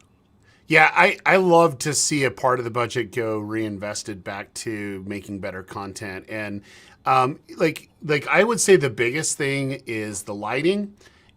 Yeah, I love to see a part of the budget go reinvested back to making better content. And like I would say the biggest thing is the lighting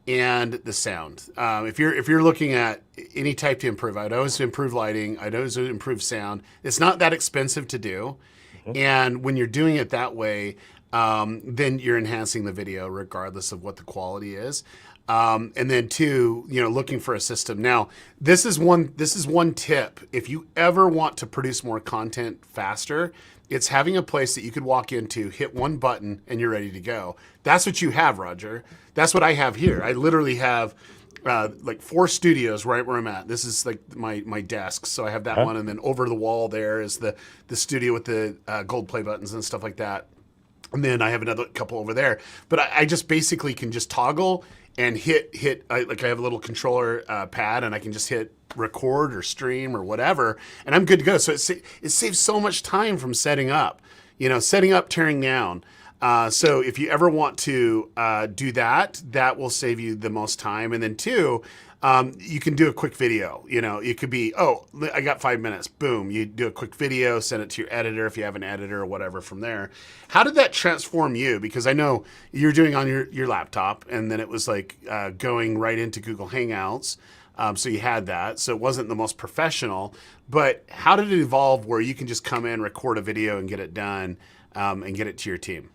and the sound. If you're looking at any type to improve, I'd always improve lighting. I'd always improve sound. It's not that expensive to do. Mm-hmm. And when you're doing it that way, then you're enhancing the video regardless of what the quality is. And then 2, looking for a system. Now, this is one tip. If you ever want to produce more content faster, it's having a place that you could walk into, hit one button, and you're ready to go. That's what you have, Roger. That's what I have here. I literally have like 4 studios right where I'm at. This is like my desk. So I have that one, and then over the wall there is the studio with the gold play buttons and stuff like that. And then I have another couple over there. But I just basically can just toggle and hit. I have a little controller pad, and I can just hit record or stream or whatever, and I'm good to go. So it saves so much time from setting up, tearing down. So if you ever want to do that, that will save you the most time. And then 2, you can do a quick video. It could be, I got 5 minutes. Boom. You do a quick video, send it to your editor if you have an editor or whatever from there. How did that transform you? Because I know you're doing on your laptop, and then it was like going right into Google Hangouts. So you had that. So it wasn't the most professional. But how did it evolve where you can just come in, record a video, and get it done, and get it to your team?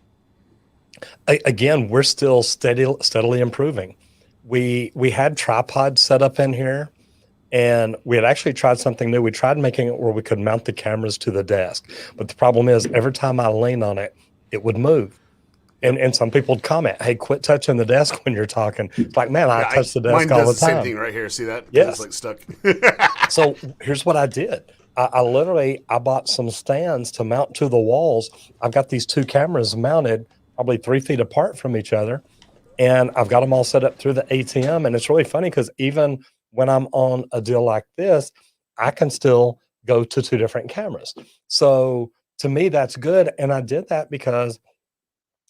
Again, we're still steadily improving. We had tripods set up in here, and we had actually tried something new. We tried making it where we could mount the cameras to the desk. But the problem is, every time I lean on it, it would move. And some people would comment, hey, quit touching the desk when you're talking. It's like, man, I touch the desk all the time. Mine does the same thing right here. See that? Yes. It's like stuck. So here's what I did. I literally bought some stands to mount to the walls. I've got these 2 cameras mounted probably 3 feet apart from each other. And I've got them all set up through the ATM. And it's really funny because even when I'm on a deal like this, I can still go to 2 different cameras. So to me, that's good. And I did that because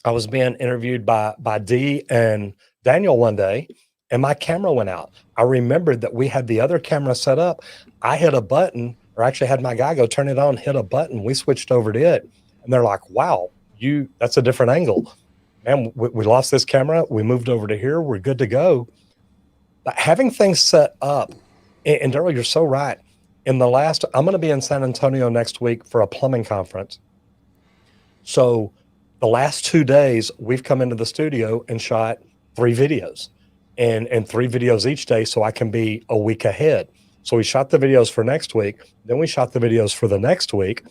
I was being interviewed by Dee and Daniel one day, and my camera went out. I remembered that we had the other camera set up. I hit a button, or actually had my guy go turn it on, hit a button. We switched over to it. And they're like, wow, that's a different angle. Man, we lost this camera. We moved over to here. We're good to go. But having things set up, and Daryl, you're so right. I'm going to be in San Antonio next week for a plumbing conference. So the last 2 days, we've come into the studio and shot 3 videos and 3 videos each day so I can be a week ahead. So we shot the videos for next week. Then we shot the videos for the next week.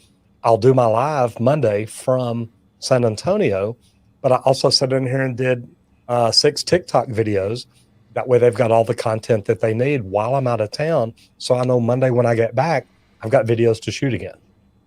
I'll do my live Monday from San Antonio, but I also sat in here and did 6 TikTok videos. That way they've got all the content that they need while I'm out of town. So I know Monday when I get back, I've got videos to shoot again.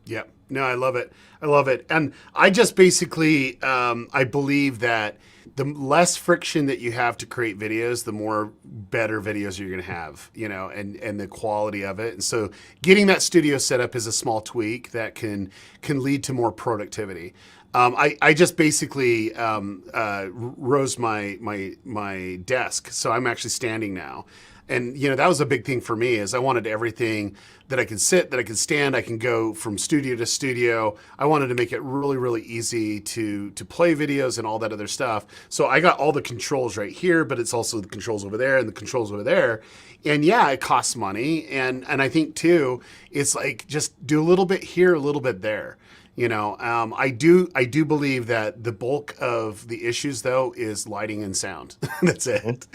Yeah, no, I love it. I love it. And I just basically, I believe that the less friction that you have to create videos, the more better videos you're going to have, and the quality of it. And so getting that studio set up is a small tweak that can lead to more productivity. I just basically rose my desk, so I'm actually standing now. And that was a big thing for me, is I wanted everything that I could sit, that I could stand, I can go from studio to studio. I wanted to make it really, really easy to play videos and all that other stuff. So I got all the controls right here, but it's also the controls over there and the controls over there. And yeah, it costs money. And I think too, it's like, just do a little bit here, a little bit there. I do believe that the bulk of the issues though is lighting and sound. That's it.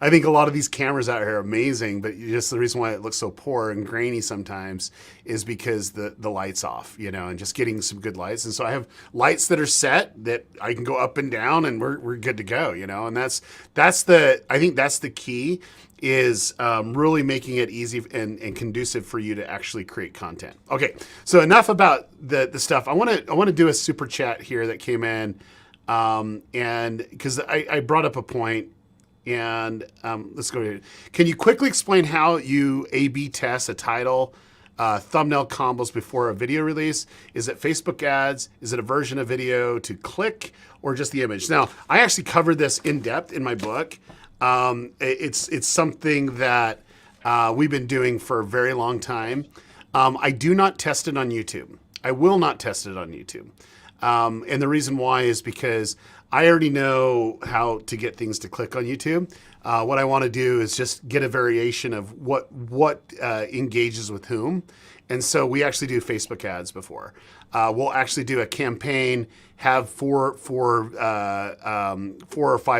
I think a lot of these cameras out here are amazing, but just the reason why it looks so poor and grainy sometimes is because the light's off, and just getting some good lights. And so I have lights that are set that I can go up and down and we're good to go, and I think that's the key, is really making it easy and conducive for you to actually create content. Okay, so enough about the stuff. I want to do a super chat here that came in, and because I brought up a point, and let's go here. Can you quickly explain how you A/B test a title, thumbnail combos before a video release? Is it Facebook ads? Is it a version of video to click, or just the image? Now, I actually covered this in depth in my book. It's something that we've been doing for a very long time. I do not test it on YouTube. I will not test it on YouTube. And the reason why is because I already know how to get things to click on YouTube. What I want to do is just get a variation of what engages with whom. And so we actually do Facebook ads before. We'll actually do a campaign, have four or 5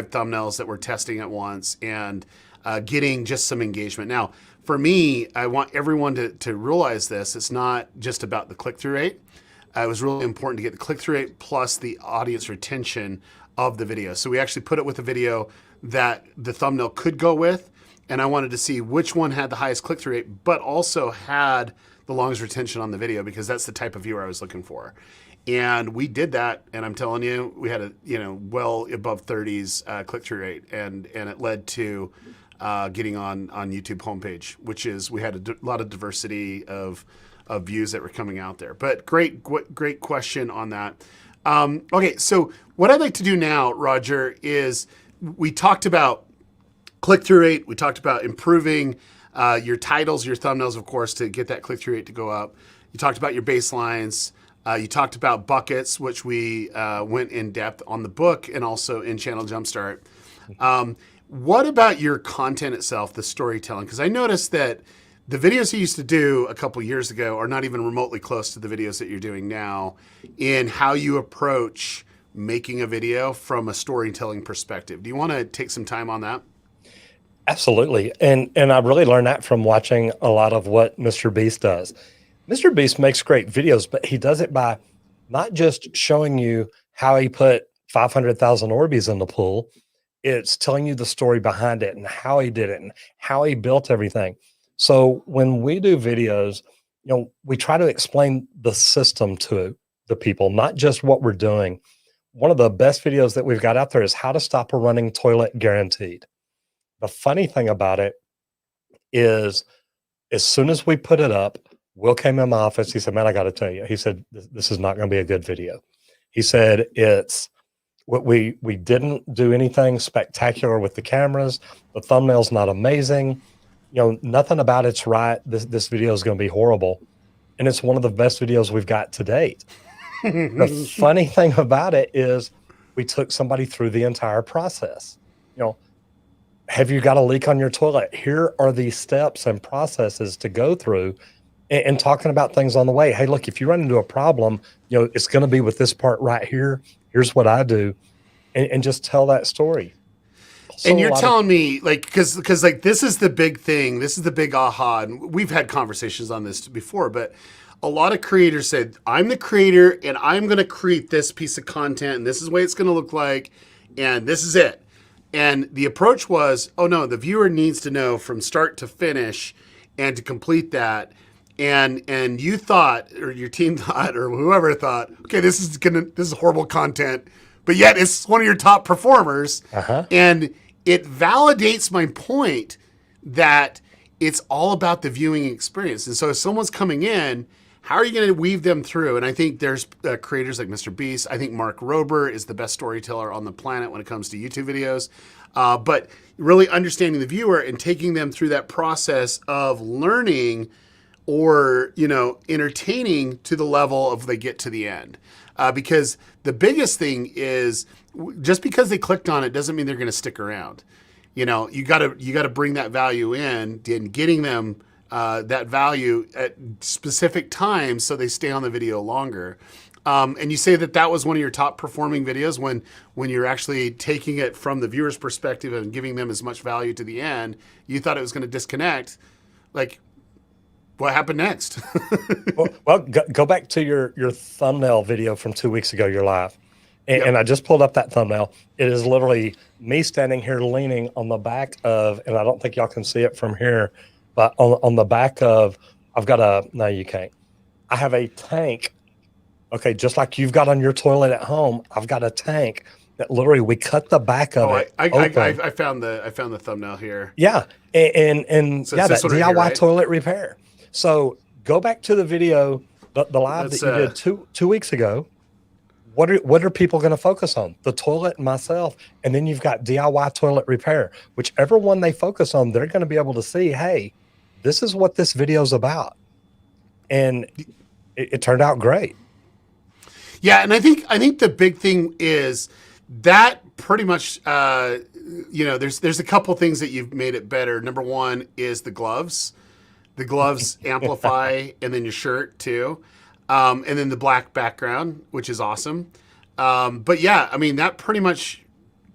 thumbnails that we're testing at once, and getting just some engagement. Now, for me, I want everyone to realize this. It's not just about the click-through rate. It was really important to get the click-through rate plus the audience retention of the video. So we actually put it with a video that the thumbnail could go with, and I wanted to see which one had the highest click-through rate, but also had the longest retention on the video, because that's the type of viewer I was looking for. And we did that, and I'm telling you, we had a well above 30s click-through rate, and it led to getting on YouTube homepage, which is, we had a lot of diversity of views that were coming out there. But great question on that. Okay, so what I'd like to do now, Roger, is we talked about click-through rate. We talked about improving your titles, your thumbnails, of course, to get that click-through rate to go up. You talked about your baselines. You talked about buckets, which we went in depth on the book and also in Channel Jumpstart. What about your content itself, the storytelling? Because I noticed that the videos you used to do a couple years ago are not even remotely close to the videos that you're doing now in how you approach making a video from a storytelling perspective. Do you want to take some time on that? Absolutely. And I really learned that from watching a lot of what Mr. Beast does. Mr. Beast makes great videos, but he does it by not just showing you how he put 500,000 Orbeez in the pool. It's telling you the story behind it and how he did it and how he built everything. So when we do videos, we try to explain the system to the people, not just what we're doing. One of the best videos that we've got out there is how to stop a running toilet guaranteed. The funny thing about it is, as soon as we put it up, Will came in my office. He said, "Man, I got to tell you," he said, this is not going to be a good video. He said, "It's what we didn't do anything spectacular with the cameras. The thumbnail's not amazing. Nothing about it's right. This video is going to be horrible." And it's one of the best videos we've got to date. The funny thing about it is we took somebody through the entire process. have you got a leak on your toilet? Here are the steps and processes to go through, and talking about things on the way. Hey, look, if you run into a problem, it's going to be with this part right here. Here's what I do. And just tell that story. So and you're telling me, like, because like this is the big thing. This is the big aha. And we've had conversations on this before, but a lot of creators said, I'm the creator and I'm going to create this piece of content and this is the way it's going to look like. And this is it. And the approach was, oh no, the viewer needs to know from start to finish and to complete that. And you thought, or your team thought, or whoever thought, okay, this is horrible content, but yet it's one of your top performers. And it validates my point that it's all about the viewing experience. And so if someone's coming in, how are you going to weave them through? And I think there's creators like Mr. Beast. I think Mark Rober is the best storyteller on the planet when it comes to YouTube videos. But really understanding the viewer and taking them through that process of learning or, entertaining to the level of they get to the end. Because the biggest thing is just because they clicked on it doesn't mean they're going to stick around. You got to bring that value in getting them that value at specific times so they stay on the video longer. And you say that was one of your top performing videos when you're actually taking it from the viewer's perspective and giving them as much value to the end. You thought it was going to disconnect. Like, what happened next? well, go back to your thumbnail video from 2 weeks ago, your live. And I just pulled up that thumbnail. It is literally me standing here leaning on the back of, and I don't think y'all can see it from here, but on the back of, no, you can't. I have a tank. Okay, just like you've got on your toilet at home, I've got a tank that literally we cut the back of it. I found the thumbnail here. Yeah, and so that DIY here, right? Toilet repair. So go back to the video, the live that you did two weeks ago. What are people going to focus on? The toilet and myself, and then you've got DIY toilet repair. Whichever one they focus on, they're going to be able to see, hey, this is what this video is about, and it turned out great. Yeah, and I think the big thing is that pretty much, there's a couple things that you've made it better. Number one is the gloves. The gloves amplify, and then your shirt too. And then the black background, which is awesome. But yeah, I mean, that pretty much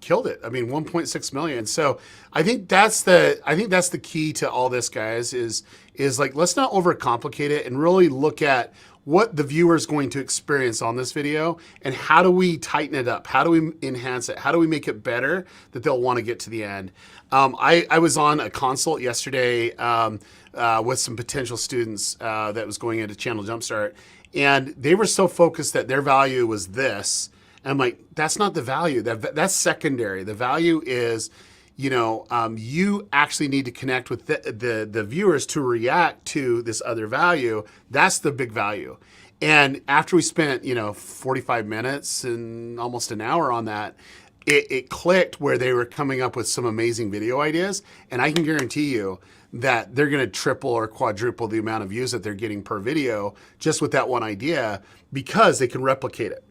killed it. I mean, 1.6 million. So I think that's the key to all this, guys, is like, let's not overcomplicate it and really look at what the viewer is going to experience on this video and how do we tighten it up? How do we enhance it? How do we make it better that they'll want to get to the end? I was on a consult yesterday with some potential students that was going into Channel Jumpstart, and they were so focused that their value was this. And I'm like, that's not the value. That's secondary. The value is, you actually need to connect with the viewers to react to this other value. That's the big value. And after we spent, 45 minutes and almost an hour on that, it clicked where they were coming up with some amazing video ideas. And I can guarantee you that they're going to triple or quadruple the amount of views that they're getting per video just with that one idea because they can replicate it.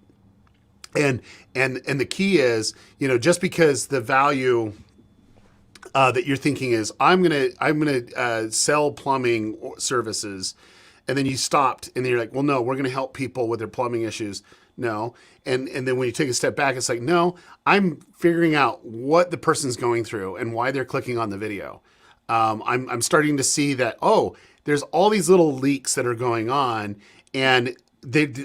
And the key is, just because the value that you're thinking is I'm gonna sell plumbing services, and then you stopped and then you're like, well, no, we're gonna help people with their plumbing issues. No, and then when you take a step back, it's like, no, I'm figuring out what the person's going through and why they're clicking on the video. I'm starting to see that, there's all these little leaks that are going on, and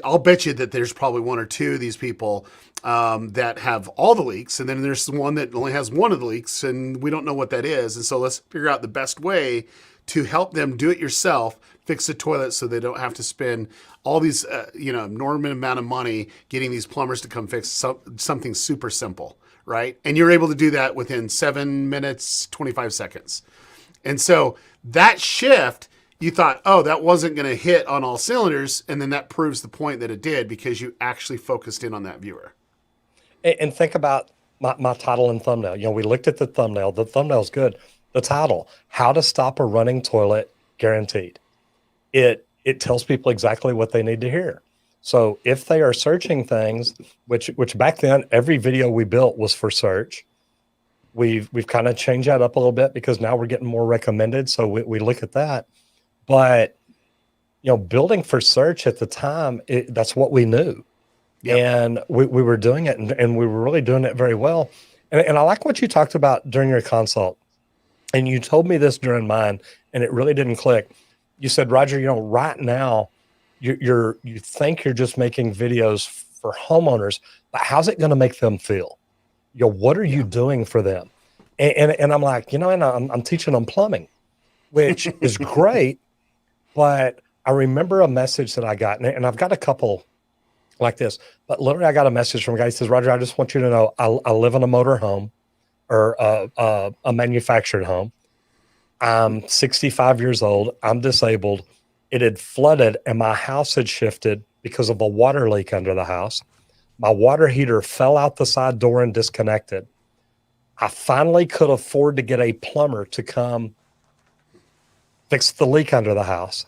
I'll bet you that there's probably one or two of these people that have all the leaks, and then there's one that only has one of the leaks, and we don't know what that is. And so let's figure out the best way to help them do it yourself, fix the toilet so they don't have to spend all these, enormous amount of money getting these plumbers to come fix something super simple, right? And you're able to do that within 7 minutes, 25 seconds. And so that shift, you thought, that wasn't going to hit on all cylinders. And then that proves the point that it did because you actually focused in on that viewer. And think about my title and thumbnail. We looked at the thumbnail. The thumbnail's good. The title, How to Stop a Running Toilet Guaranteed. It tells people exactly what they need to hear. So if they are searching things, which back then, every video we built was for search. We've kind of changed that up a little bit because now we're getting more recommended. So we look at that. But, building for search at the time, that's what we knew. Yep. And we were doing it and we were really doing it very well. And I like what you talked about during your consult. And you told me this during mine, and it really didn't click. You said, Roger, right now, you think you're just making videos for homeowners, but how's it going to make them feel? What are you doing for them? And I'm like, and I'm teaching them plumbing, which is great. But I remember a message that I got, and I've got a couple like this, but literally I got a message from a guy who says, Roger, I just want you to know I live in a motor home or a manufactured home. I'm 65 years old. I'm disabled. It had flooded and my house had shifted because of a water leak under the house. My water heater fell out the side door and disconnected. I finally could afford to get a plumber to come fix the leak under the house.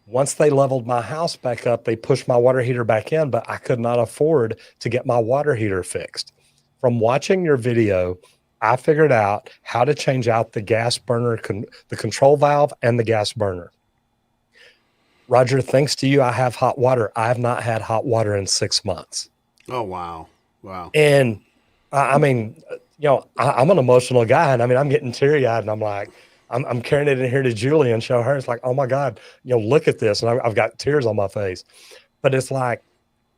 Once they leveled my house back up, they pushed my water heater back in, but I could not afford to get my water heater fixed. From watching your video, I figured out how to change out the gas burner, the control valve and the gas burner. Roger, thanks to you, I have hot water. I have not had hot water in 6 months. Oh, wow. Wow. And I'm an emotional guy, and I'm getting teary eyed, and I'm like, I'm carrying it in here to Julie and show her. It's like, oh my God, look at this. And I've got tears on my face, but it's like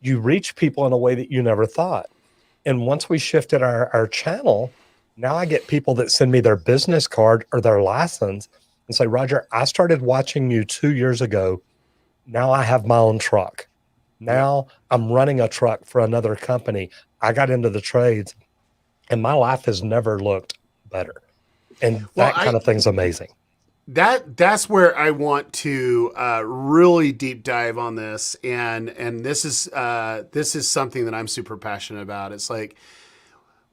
you reach people in a way that you never thought. And once we shifted our channel, now I get people that send me their business card or their license and say, Roger, I started watching you 2 years ago. Now I have my own truck. Now I'm running a truck for another company. I got into the trades and my life has never looked better. And that kind of thing's amazing. That's where I want to really deep dive on this. And this is something that I'm super passionate about. It's like,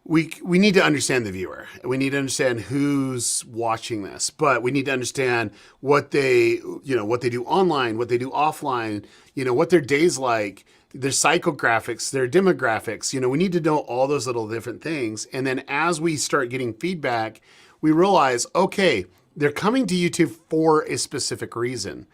we need to understand the viewer. We need to understand who's watching this, but we need to understand what they do online, what they do offline, what their day's like, their psychographics, their demographics. We need to know all those little different things. And then as we start getting feedback, we realize, okay, they're coming to YouTube for a specific reason.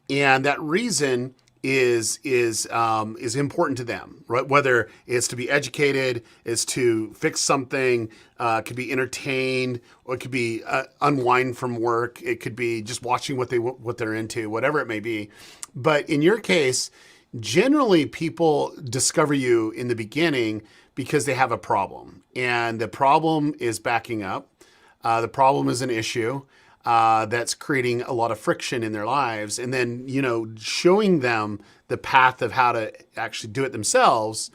And that reason is important to them, right? Whether it's to be educated, it's to fix something, could be entertained, or it could be unwind from work. It could be just watching what they're into, whatever it may be. But in your case, generally people discover you in the beginning because they have a problem, and the problem is backing up. The problem is an issue that's creating a lot of friction in their lives. And then, showing them the path of how to actually do it themselves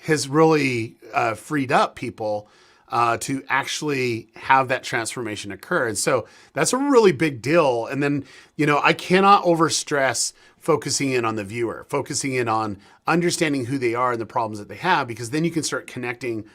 has really freed up people to actually have that transformation occur. And so that's a really big deal. And then, I cannot overstress focusing in on the viewer, focusing in on understanding who they are and the problems that they have, because then you can start connecting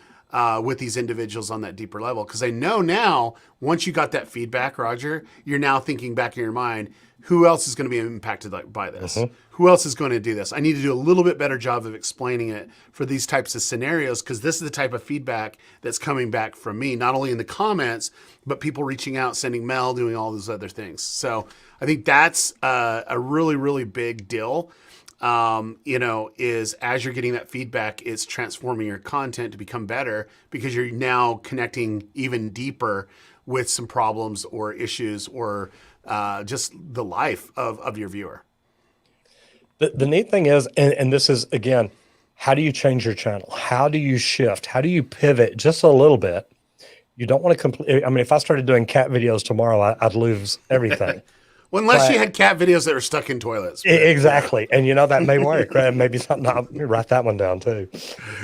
with these individuals on that deeper level. Because I know now, once you got that feedback, Roger, you're now thinking back in your mind, who else is going to be impacted by this? Mm-hmm. Who else is going to do this? I need to do a little bit better job of explaining it for these types of scenarios, because this is the type of feedback that's coming back from me, not only in the comments, but people reaching out, sending mail, doing all those other things. So I think that's a really, really big deal. Is as you're getting that feedback, it's transforming your content to become better, because you're now connecting even deeper with some problems or issues or just the life of your viewer. The neat thing is, and this is, again, how do you change your channel? How do you shift? How do you pivot just a little bit? You don't want to completely, if I started doing cat videos tomorrow, I'd lose everything. Well, unless you had cat videos that were stuck in toilets. But, exactly. And that may work, right? Maybe something, I'll write that one down too.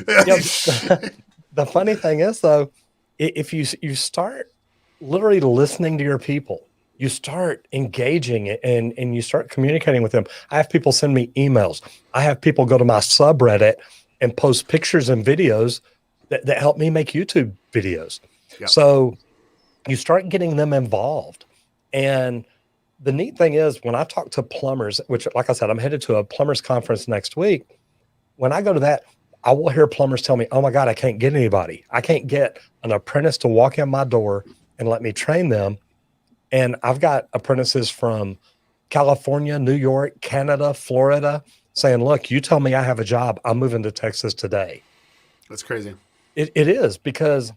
The funny thing is, though, if you start literally listening to your people, you start engaging and you start communicating with them. I have people send me emails. I have people go to my subreddit and post pictures and videos that help me make YouTube videos. Yep. So you start getting them involved. And the neat thing is, when I talk to plumbers, which, like I said, I'm headed to a plumbers conference next week. When I go to that, I will hear plumbers tell me, oh my God, I can't get anybody. I can't get an apprentice to walk in my door and let me train them. And I've got apprentices from California, New York, Canada, Florida saying, look, you tell me I have a job, I'm moving to Texas today. That's crazy. It is, because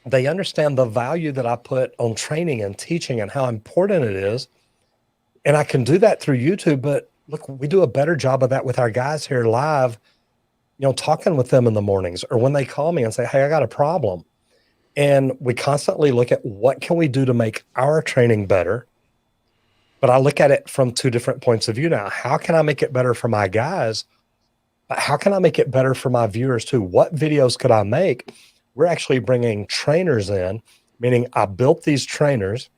they understand the value that I put on training and teaching and how important it is. And I can do that through YouTube, but look, we do a better job of that with our guys here live, talking with them in the mornings or when they call me and say, hey, I got a problem. And we constantly look at what can we do to make our training better. But I look at it from two different points of view now. How can I make it better for my guys? But how can I make it better for my viewers too? What videos could I make? We're actually bringing trainers in, meaning I built these trainers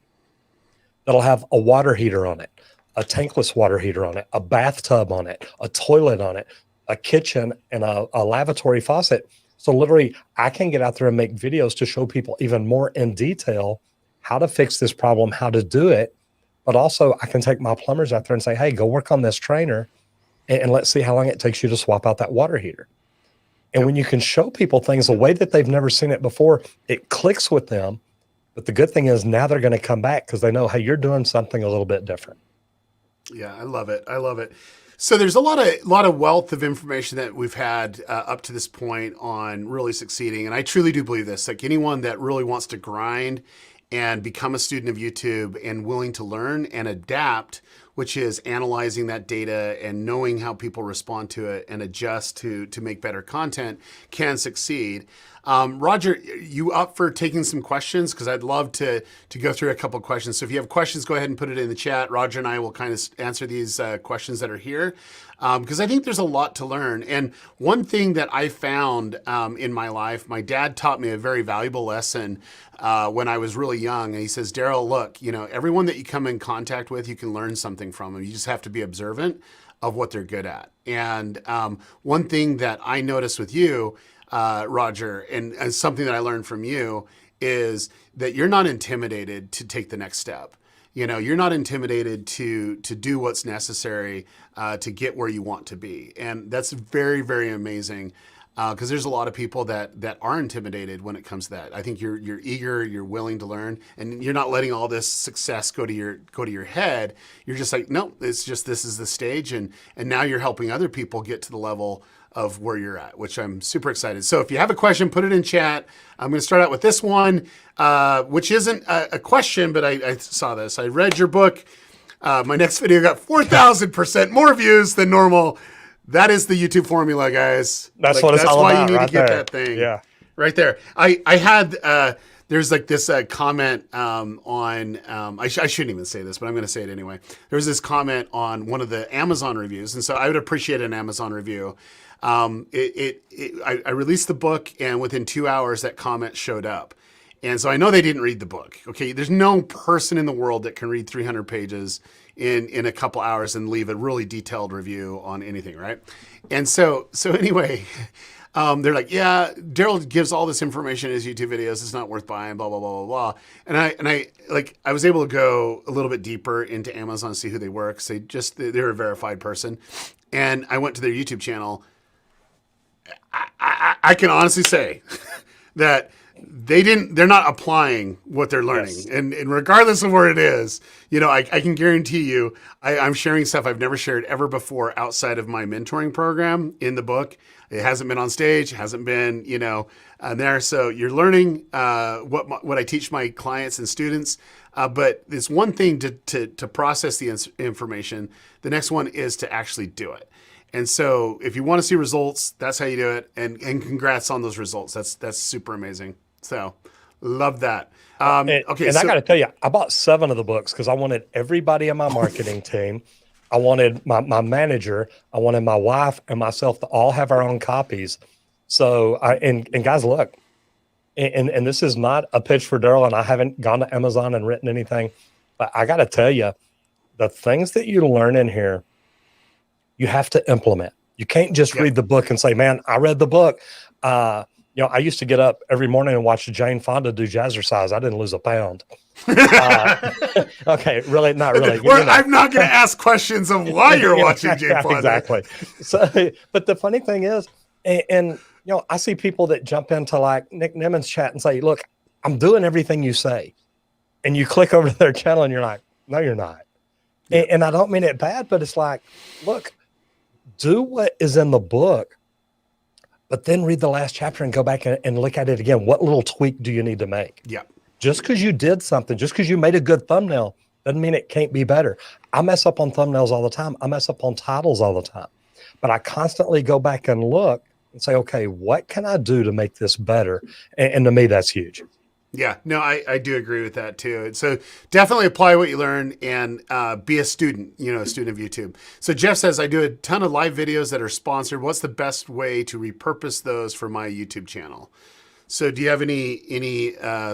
that'll have a water heater on it, a tankless water heater on it, a bathtub on it, a toilet on it, a kitchen, and a lavatory faucet. So literally, I can get out there and make videos to show people even more in detail how to fix this problem, how to do it. But also, I can take my plumbers out there and say, hey, go work on this trainer, and let's see how long it takes you to swap out that water heater. And when you can show people things the way that they've never seen it before, it clicks with them. But the good thing is now they're going to come back because they know, hey, you're doing something a little bit different. Yeah, I love it. I love it. So there's a lot of wealth of information that we've had up to this point on really succeeding. And I truly do believe this. Like, anyone that really wants to grind and become a student of YouTube and willing to learn and adapt, which is analyzing that data and knowing how people respond to it and adjust to make better content, can succeed. Roger, you up for taking some questions? Because I'd love to go through a couple of questions. So if you have questions, go ahead and put it in the chat. Roger and I will kind of answer these questions that are here, because I think there's a lot to learn. And one thing that I found in my life, my dad taught me a very valuable lesson when I was really young. And he says, Daryl, look, everyone that you come in contact with, you can learn something from them. You just have to be observant of what they're good at. And one thing that I noticed with you, Roger, and something that I learned from you, is that you're not intimidated to take the next step. You're not intimidated to do what's necessary to get where you want to be. And that's very, very amazing, because there's a lot of people that are intimidated when it comes to that. I think you're eager, you're willing to learn, and you're not letting all this success go to your head. You're just like, no, it's just, this is the stage, and now you're helping other people get to the level of where you're at, which I'm super excited. So if you have a question, put it in chat. I'm going to start out with this one, which isn't a question, but I saw this. I read your book. My next video got 4,000% more views than normal. That is the YouTube formula, guys. That's what it's all about. That's why you need right to get there. that thing. Yeah. Right there. I had, there's like this comment on, I shouldn't even say this, but I'm going to say it anyway. There was this comment on one of the Amazon reviews. And so I would appreciate an Amazon review. I released the book, and within 2 hours that comment showed up. And so I know they didn't read the book. Okay. There's no person in the world that can read 300 pages in a couple hours and leave a really detailed review on anything. Right. And so anyway, they're like, yeah, Daryl gives all this information in his YouTube videos. It's not worth buying, blah, blah, blah, blah, blah. And I was able to go a little bit deeper into Amazon, see who they were, because they're a verified person. And I went to their YouTube channel. I can honestly say that they're not applying what they're learning. Yes. And regardless of where it is, I can guarantee you, I'm sharing stuff I've never shared ever before outside of my mentoring program in the book. It hasn't been on stage, hasn't been, there. So you're learning what I teach my clients and students. But it's one thing to process the information. The next one is to actually do it. And so if you want to see results, that's how you do it. And congrats on those results. That's super amazing. So love that. Okay. And I got to tell you, I bought 7 of the books because I wanted everybody in my marketing team. I wanted my manager. I wanted my wife and myself to all have our own copies. So and guys, look, and this is not a pitch for Daryl, and I haven't gone to Amazon and written anything, but I got to tell you, the things that you learn in here, you have to implement. You can't just read the book and say, man, I read the book. I used to get up every morning and watch Jane Fonda do jazzercise. I didn't lose a pound. Okay, really, not really. I'm not going to ask questions of why you're watching Jane Fonda. Exactly. So, but the funny thing is, And I see people that jump into like Nick Nimmons chat and say, look, I'm doing everything you say. And you click over to their channel and you're like, no, you're not. Yeah. And I don't mean it bad, but it's like, look, do what is in the book, but then read the last chapter and go back and look at it again. What little tweak do you need to make? Yeah. Just because you did something, just because you made a good thumbnail doesn't mean it can't be better. I mess up on thumbnails all the time. I mess up on titles all the time, but I constantly go back and look and say, okay, what can I do to make this better? And to me, that's huge. Yeah, no, I do agree with that too. So definitely apply what you learn and be a student, a student of YouTube. So Jeff says, I do a ton of live videos that are sponsored. What's the best way to repurpose those for my YouTube channel? So do you have any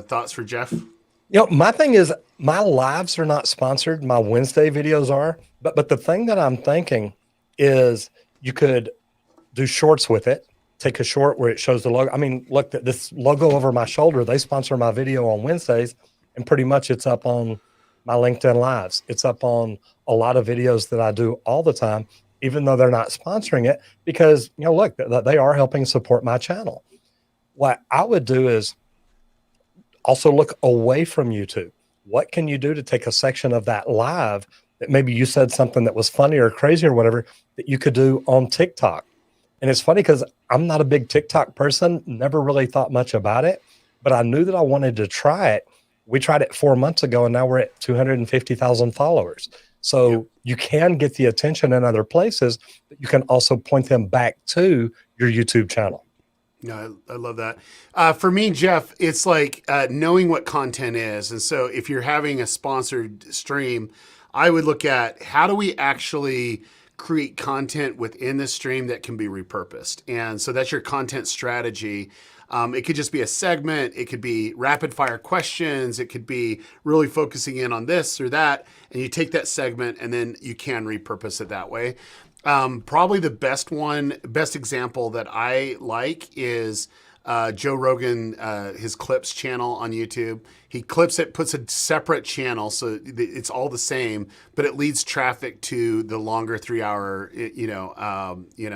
thoughts for Jeff? My thing is my lives are not sponsored. My Wednesday videos are, but the thing that I'm thinking is you could do shorts with it. Take a short where it shows the logo. I mean, look, this logo over my shoulder, they sponsor my video on Wednesdays, and pretty much it's up on my LinkedIn lives. It's up on a lot of videos that I do all the time, even though they're not sponsoring it, because, look, they are helping support my channel. What I would do is also look away from YouTube. What can you do to take a section of that live that maybe you said something that was funny or crazy or whatever that you could do on TikTok? And it's funny because I'm not a big TikTok person, never really thought much about it, but I knew that I wanted to try it. We tried it 4 months ago, and now we're at 250,000 followers. So you can get the attention in other places, but you can also point them back to your YouTube channel. No, I love that. For me, Jeff, it's like knowing what content is. And so if you're having a sponsored stream, I would look at how do we actually create content within the stream that can be repurposed. And so that's your content strategy. It could just be a segment. It could be rapid fire questions. It could be really focusing in on this or that. And you take that segment and then you can repurpose it that way. Probably the best example that I like is Joe Rogan, his clips channel on YouTube. He clips it, puts a separate channel, so it's all the same, but it leads traffic to the longer 3-hour,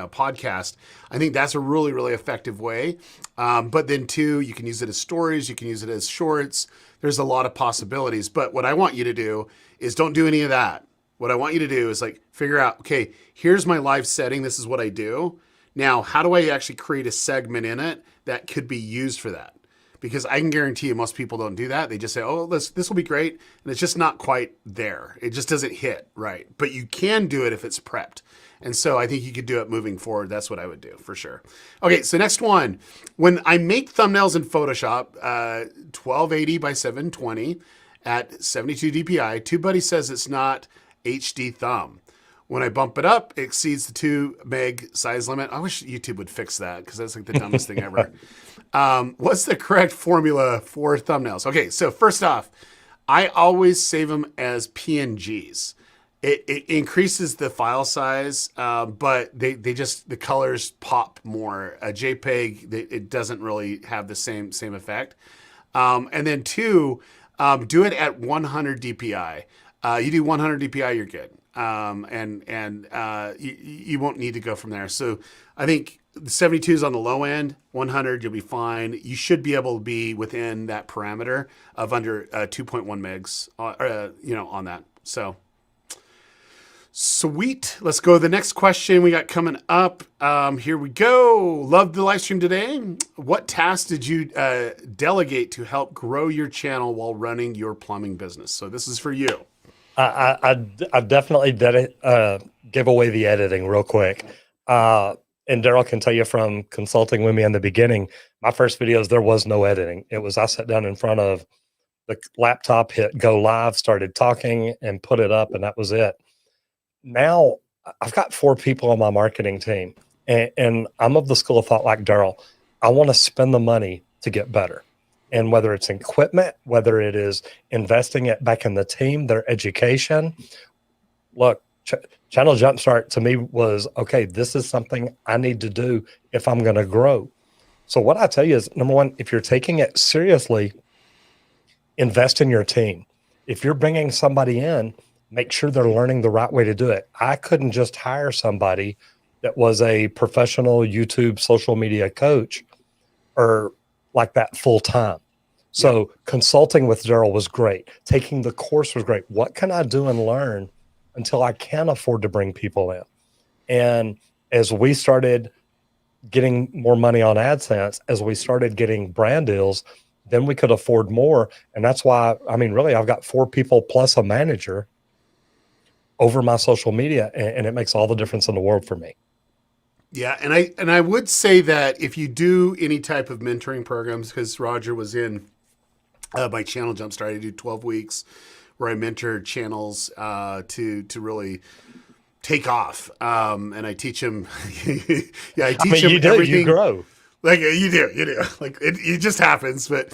podcast. I think that's a really, really effective way. But then too, you can use it as stories, you can use it as shorts. There's a lot of possibilities. But what I want you to do is don't do any of that. What I want you to do is figure out, okay, here's my live setting. This is what I do. Now, how do I actually create a segment in it that could be used for that? Because I can guarantee you most people don't do that. They just say, oh, this will be great. And it's just not quite there. It just doesn't hit right. But you can do it if it's prepped. And so I think you could do it moving forward. That's what I would do for sure. Okay, so next one. When I make thumbnails in Photoshop, 1280 by 720 at 72 DPI, TubeBuddy says it's not HD thumb. When I bump it up, it exceeds the 2 meg size limit. I wish YouTube would fix that because that's like the dumbest thing ever. What's the correct formula for thumbnails? Okay, so first off, I always save them as PNGs. It increases the file size, but the colors pop more. A JPEG, it doesn't really have the same effect. And then 2, do it at 100 DPI. You do 100 DPI, you're good. You won't need to go from there. So I think the 72 is on the low end, 100, you'll be fine. You should be able to be within that parameter of under 2.1 megs, on that. So sweet. Let's go to the next question we got coming up. Here we go. Loved the live stream today. What tasks did you delegate to help grow your channel while running your plumbing business? So this is for you. I definitely give away the editing real quick. And Daryl can tell you from consulting with me in the beginning, my first videos, there was no editing. It was I sat down in front of the laptop, hit go live, started talking and put it up, and that was it. Now I've got 4 people on my marketing team, and I'm of the school of thought like Daryl. I want to spend the money to get better. And whether it's equipment, whether it is investing it back in the team, their education. Look, Channel Jumpstart to me was, okay, this is something I need to do if I'm going to grow. So what I tell you is, number one, if you're taking it seriously, invest in your team. If you're bringing somebody in, make sure they're learning the right way to do it. I couldn't just hire somebody that was a professional YouTube social media coach or like that full time. So consulting with Daryl was great. Taking the course was great. What can I do and learn until I can afford to bring people in? And as we started getting more money on AdSense, as we started getting brand deals, then we could afford more. And that's why, I mean, really, I've got 4 people plus a manager over my social media, and it makes all the difference in the world for me. Yeah, and I would say that if you do any type of mentoring programs, because Roger was in my channel Jumpstart, I do 12 weeks where I mentor channels to really take off, and I teach them. Yeah, I teach them everything. You grow. Like you do. Like it just happens, but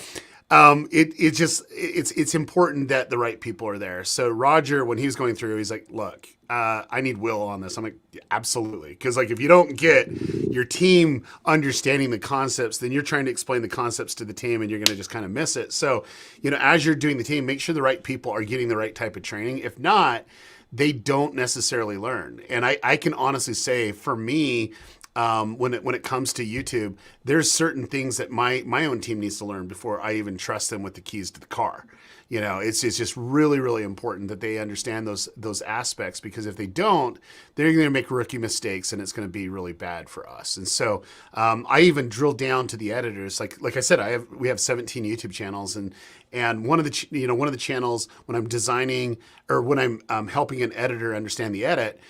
it's important that the right people are there. So Roger, when he was going through, he's like, look, I need Will on this. I'm like, yeah, absolutely. Cause like, if you don't get your team understanding the concepts, then you're trying to explain the concepts to the team and you're going to just kind of miss it. So, as you're doing the team, make sure the right people are getting the right type of training. If not, they don't necessarily learn. And I can honestly say for me, when it comes to YouTube, there's certain things that my own team needs to learn before I even trust them with the keys to the car. It's just really, really important that they understand those aspects, because if they don't, they're going to make rookie mistakes and it's going to be really bad for us. And so I even drill down to the editors. Like I said, we have 17 YouTube channels, and one of the channels, when I'm designing or when I'm helping an editor understand the edit,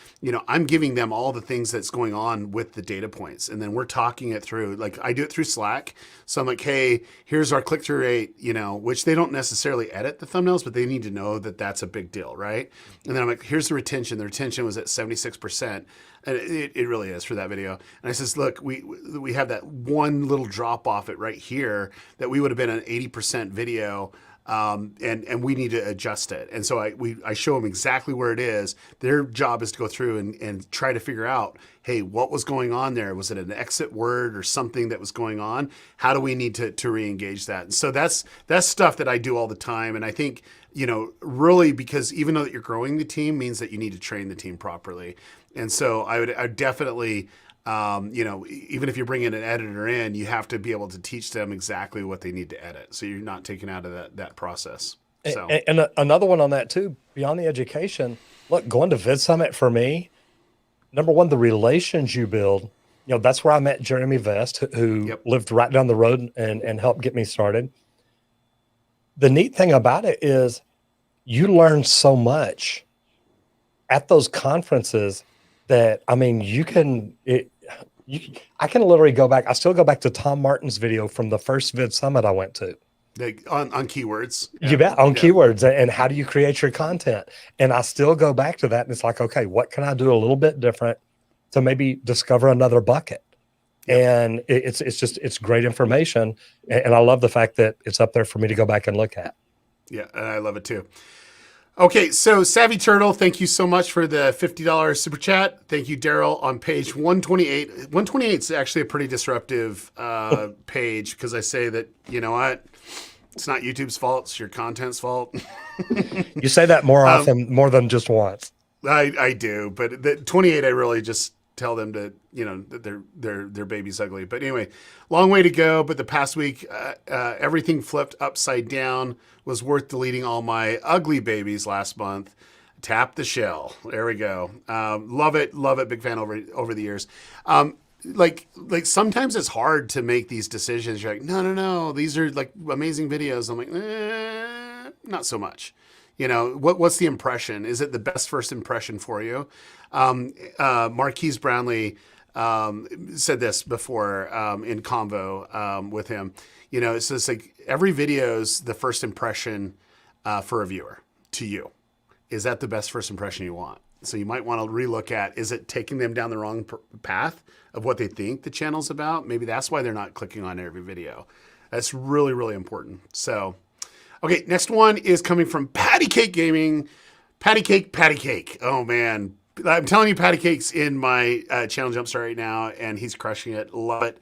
I'm giving them all the things that's going on with the data points. And then we're talking it through. Like I do it through Slack. So I'm like, hey, here's our click-through rate, which they don't necessarily edit the thumbnails, but they need to know that that's a big deal, right? And then I'm like, here's the retention. The retention was at 76%. And it really is for that video. And I says, look, we have that one little drop off it right here that we would have been an 80% video. And we need to adjust it. And so I show them exactly where it is. Their job is to go through and try to figure out, hey, what was going on there? Was it an exit word or something that was going on? How do we need to re-engage that? And so that's stuff that I do all the time. And I think, really, because even though that you're growing the team means that you need to train the team properly. And so I definitely, even if you're bringing an editor in, you have to be able to teach them exactly what they need to edit, so you're not taken out of that process. So, and another one on that too, beyond the education, look, going to Vid Summit for me, number one, the relations you build. That's where I met Jeremy Vest, who lived right down the road and helped get me started. The neat thing about it is you learn so much at those conferences that, I mean, I can literally go back. I still go back to Tom Martin's video from the first Vid Summit I went to. On keywords. Yeah. You bet, on keywords and how do you create your content. And I still go back to that. And it's like, okay, what can I do a little bit different to maybe discover another bucket? And it's great information. And I love the fact that it's up there for me to go back and look at. Yeah, and I love it too. Okay, so Savvy Turtle, thank you so much for the $50 super chat. Thank you, Daryl, on page 128. 128 is actually a pretty disruptive page, because I say that, you know what, it's not YouTube's fault, it's your content's fault. You say that more often, more than just once. I do, but the 28, I really just tell them to, that their baby's ugly. But anyway, long way to go. But the past week, everything flipped upside down. Was worth deleting all my ugly babies last month. Tap the shell. There we go. Love it. Big fan over the years. Like sometimes it's hard to make these decisions. You're like, no. These are like amazing videos. I'm like, not so much. What's the impression? Is it the best first impression for you? Marquise Brownlee said this before in convo with him. It says like every video's the first impression for a viewer to you. Is that the best first impression you want? So you might want to relook at, is it taking them down the wrong path of what they think the channel's about? Maybe that's why they're not clicking on every video. That's really, really important. So, okay, next one is coming from Patty Cake Gaming. Patty Cake. Oh, man. I'm telling you, Patty Cake's in my channel Jumpstart right now, and he's crushing it. Love it.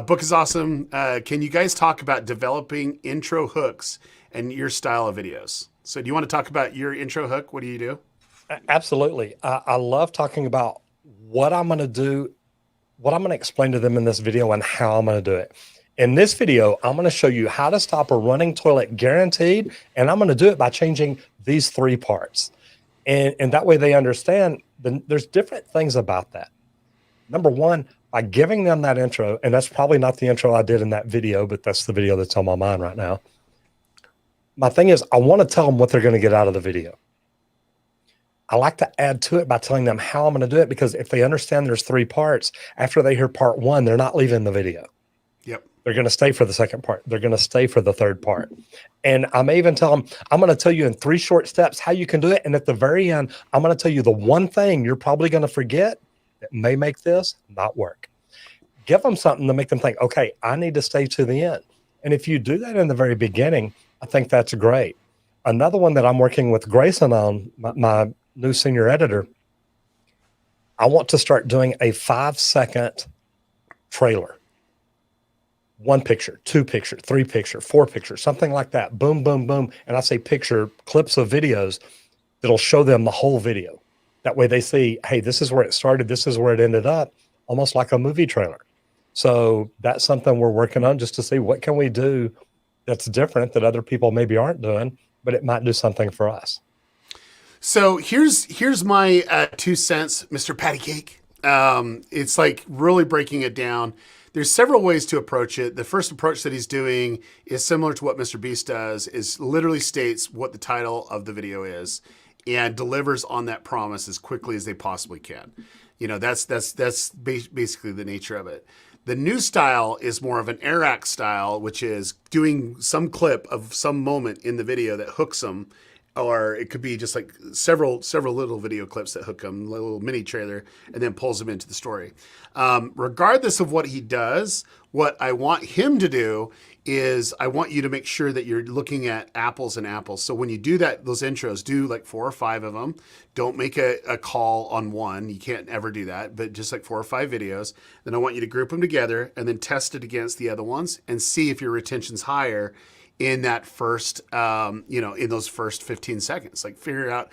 Book is awesome. Can you guys talk about developing intro hooks and your style of videos? So do you want to talk about your intro hook? What do you do? Absolutely. I love talking about what I'm going to do, what I'm going to explain to them in this video and how I'm going to do it. In this video, I'm going to show you how to stop a running toilet guaranteed. And I'm going to do it by changing these 3 parts. And that way they understand there's different things about that. Number one, by giving them that intro, and that's probably not the intro I did in that video, but that's the video that's on my mind right now. My thing is, I want to tell them what they're going to get out of the video. I like to add to it by telling them how I'm going to do it, because if they understand there's 3 parts, after they hear part 1, they're not leaving the video. Yep. They're going to stay for the second part. They're going to stay for the third part. And I may even tell them, I'm going to tell you in 3 short steps how you can do it. And at the very end, I'm going to tell you the one thing you're probably going to forget that may make this not work. Give them something to make them think, okay, I need to stay to the end. And if you do that in the very beginning, I think that's great. Another one that I'm working with Grayson on, my new senior editor, I want to start doing a 5-second trailer. 1 picture, 2 picture, 3 picture, 4 pictures, something like that. Boom, boom, boom. And I say picture clips of videos that'll show them the whole video. That way they see, hey, this is where it started. This is where it ended up, almost like a movie trailer. So that's something we're working on, just to see what can we do that's different that other people maybe aren't doing, but it might do something for us. So here's my 2 cents, Mr. Patty Cake. It's like really breaking it down. There's several ways to approach it. The first approach that he's doing is similar to what Mr. Beast does, is literally states what the title of the video is and delivers on that promise as quickly as they possibly can. You know, that's basically the nature of it. The new style is more of an Arac style, which is doing some clip of some moment in the video that hooks them, or it could be just like several little video clips that hook them, a little mini trailer, and then pulls them into the story. Regardless of what he does, what I want him to do is I want you to make sure that you're looking at apples and apples. So when you do that, those intros, do like 4 or 5 of them. Don't make a call on one. You can't ever do that, but just like 4 or 5 videos. Then I want you to group them together and then test it against the other ones and see if your retention's higher in that first, in those first 15 seconds. Like figure out,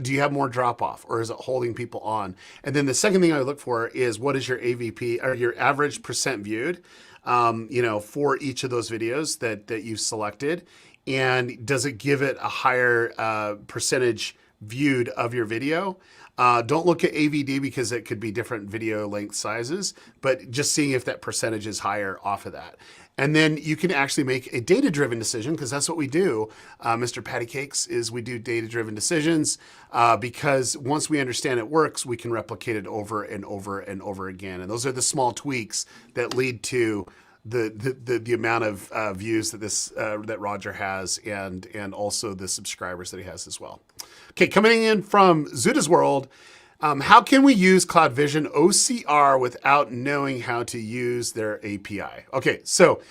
do you have more drop off, or is it holding people on? And then the second thing I look for is what is your AVP, or your average percent viewed, for each of those videos that you've selected. And does it give it a higher percentage viewed of your video? Don't look at AVD because it could be different video length sizes, but just seeing if that percentage is higher off of that. And then you can actually make a data-driven decision, because that's what we do, Mr. Patty Cakes, is we do data-driven decisions, because once we understand it works, we can replicate it over and over and over again. And those are the small tweaks that lead to the amount of views that that Roger has, and also the subscribers that he has as well. Okay, coming in from Zuda's World. How can we use Cloud Vision OCR without knowing how to use their API? Okay, so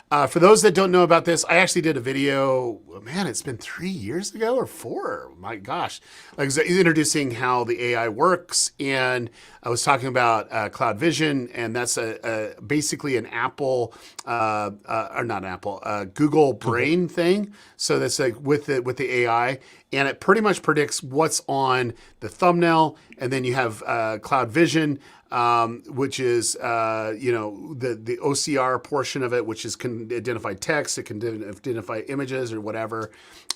for those that don't know about this, I actually did a video, man, it's been 3 years ago or 4, my gosh. Like introducing how the AI works, and I was talking about Cloud Vision, and that's basically an Apple, or not Apple, Google Brain thing. So that's like with the AI, and it pretty much predicts what's on the thumbnail, and then you have Cloud Vision, which is the OCR portion of it, which is can identify text, it can identify images or whatever,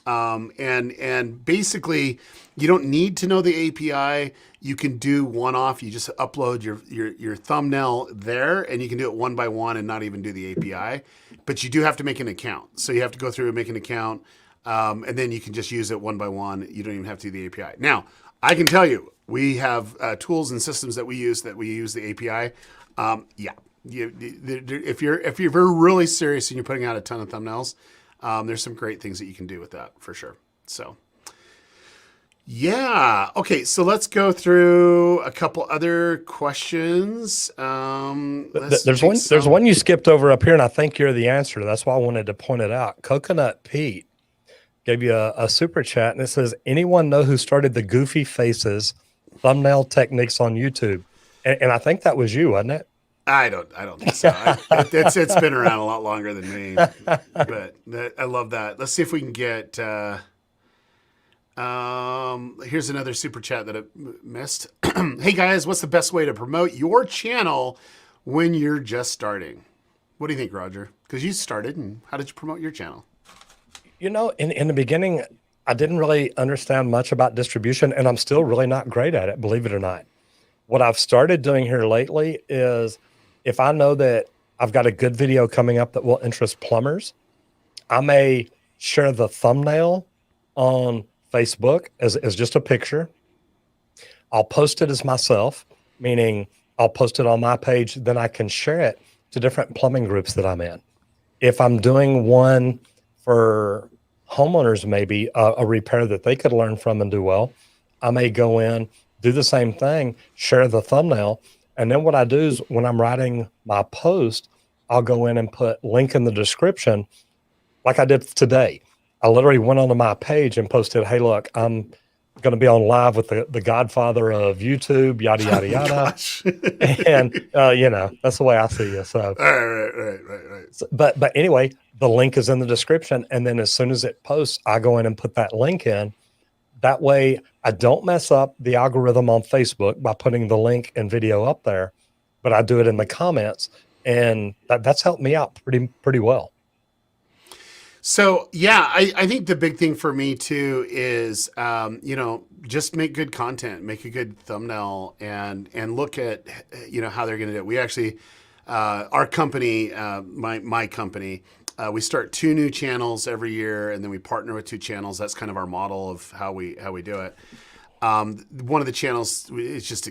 and basically you don't need to know the API. You can do one-off. You just upload your thumbnail there, and you can do it one by one and not even do the API. But you do have to make an account, so you have to go through and make an account, and then you can just use it one by one. You don't even have to do the API. Now, I can tell you, we have tools and systems that we use the API. If you're really serious and you're putting out a ton of thumbnails, there's some great things that you can do with that for sure. So, yeah. Okay, so let's go through a couple other questions. There's one you skipped over up here, and I think you're the answer. That's why I wanted to point it out. Coconut Pete gave you a super chat, and it says, anyone know who started the goofy faces thumbnail techniques on YouTube? And I think that was you, wasn't it? I don't think so. It's been around a lot longer than me, but I love that. Let's see if we can get, here's another super chat that I missed. Hey guys, what's the best way to promote your channel when you're just starting? What do you think, Roger? Because you started, and how did you promote your channel? In the beginning, I didn't really understand much about distribution, and I'm still really not great at it, believe it or not. What I've started doing here lately is if I know that I've got a good video coming up that will interest plumbers, I may share the thumbnail on Facebook as just a picture. I'll post it as myself, meaning I'll post it on my page, then I can share it to different plumbing groups that I'm in. If I'm doing one for homeowners, maybe a repair that they could learn from and do well, I may go in, do the same thing, share the thumbnail. And then what I do is when I'm writing my post, I'll go in and put link in the description like I did today. I literally went onto my page and posted, hey, look, I'm going to be on live with the godfather of YouTube, yada, yada, yada. And, that's the way I see you. So, Right. So, but anyway, the link is in the description. And then as soon as it posts, I go in and put that link in. That way I don't mess up the algorithm on Facebook by putting the link and video up there, but I do it in the comments, and that's helped me out pretty well. So yeah, I think the big thing for me too is, just make good content, make a good thumbnail, and look at, how they're going to do it. We actually, our company, my company, we start 2 new channels every year, and then we partner with 2 channels. That's kind of our model of how we do it. One of the channels is just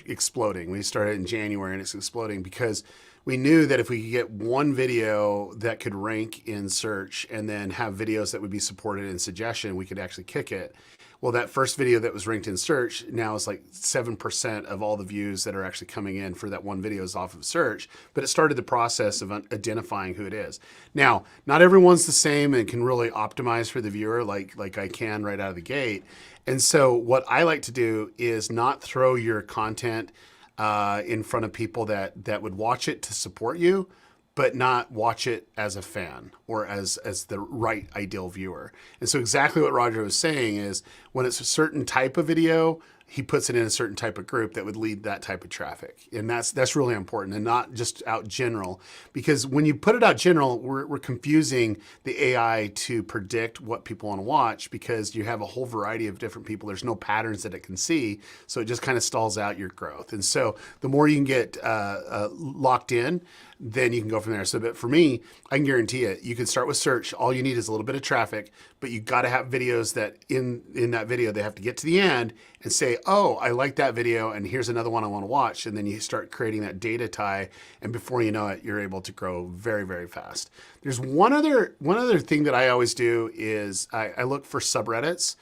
exploding. We started in January, and it's exploding because we knew that if we could get one video that could rank in search and then have videos that would be supported in suggestion, we could actually kick it. Well, that first video that was ranked in search now is like 7% of all the views that are actually coming in for that one video is off of search, but it started the process of identifying who it is. Now, not everyone's the same and can really optimize for the viewer like I can right out of the gate. And so what I like to do is not throw your content in front of people that would watch it to support you, but not watch it as a fan or as the right ideal viewer. And so exactly what Roger was saying is when it's a certain type of video, he puts it in a certain type of group that would lead that type of traffic. And that's really important, and not just out general, because when you put it out general, we're confusing the AI to predict what people want to watch because you have a whole variety of different people. There's no patterns that it can see. So it just kind of stalls out your growth. And so the more you can get locked in, then you can go from there. So, but for me, I can guarantee it. You can start with search. All you need is a little bit of traffic, but you got to have videos that in that video, they have to get to the end and say, oh, I like that video, and here's another one I want to watch. And then you start creating that data tie, and before you know it, you're able to grow very, very fast. There's one other thing that I always do is I look for subreddits.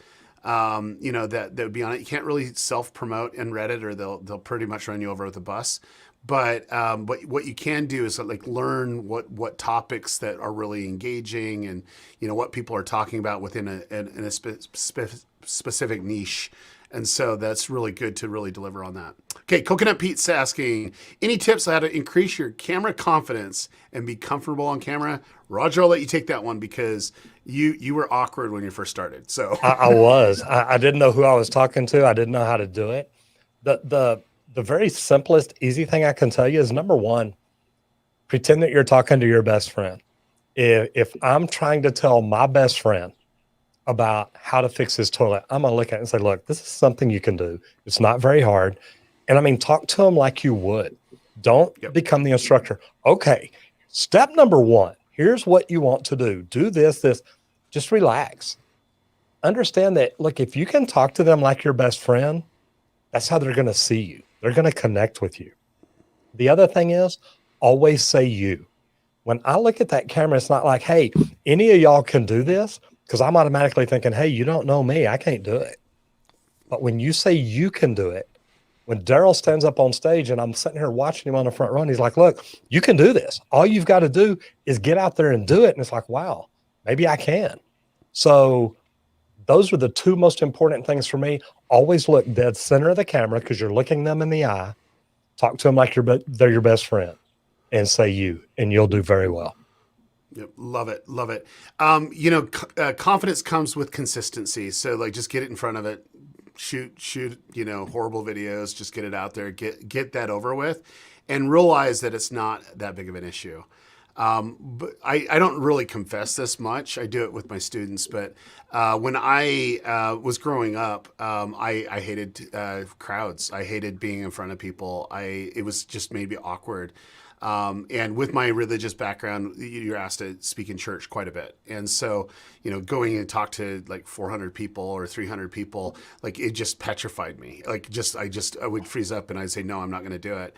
That would be on it. You can't really self-promote in Reddit, or they'll pretty much run you over with a bus. But what you can do is like learn what topics that are really engaging, and what people are talking about within a specific niche. And so that's really good to really deliver on that. Okay, Coconut Pete's asking, any tips on how to increase your camera confidence and be comfortable on camera? Roger, I'll let you take that one because you were awkward when you first started. So I was. I didn't know who I was talking to. I didn't know how to do it. The very simplest, easy thing I can tell you is, number one, pretend that you're talking to your best friend. If I'm trying to tell my best friend about how to fix his toilet, I'm going to look at it and say, look, this is something you can do. It's not very hard. And I mean, talk to him like you would. Don't become the instructor. Okay, step number 1, here's what you want to do. Do this. Just relax. Understand that, look, if you can talk to them like your best friend, that's how they're going to see you. They're going to connect with you. The other thing is, always say you. When I look at that camera, it's not like, hey, any of y'all can do this, because I'm automatically thinking, hey, you don't know me. I can't do it. But when you say you can do it, when Daryl stands up on stage and I'm sitting here watching him on the front row, and he's like, look, you can do this. All you've got to do is get out there and do it. And it's like, wow, maybe I can. So those are the 2 most important things for me. Always look dead center of the camera because you're looking them in the eye. Talk to them like they're your best friend, and say you, and you'll do very well. Yep, love it. Love it. Confidence comes with consistency. So like, just get it in front of it, shoot, horrible videos, just get it out there, get that over with, and realize that it's not that big of an issue. But I don't really confess this much. I do it with my students, but when I was growing up, I hated crowds. I hated being in front of people. It was just made me awkward. And with my religious background, you're asked to speak in church quite a bit. And so, going and talk to like 400 people or 300 people, like it just petrified me. Like I would freeze up and I'd say, no, I'm not going to do it.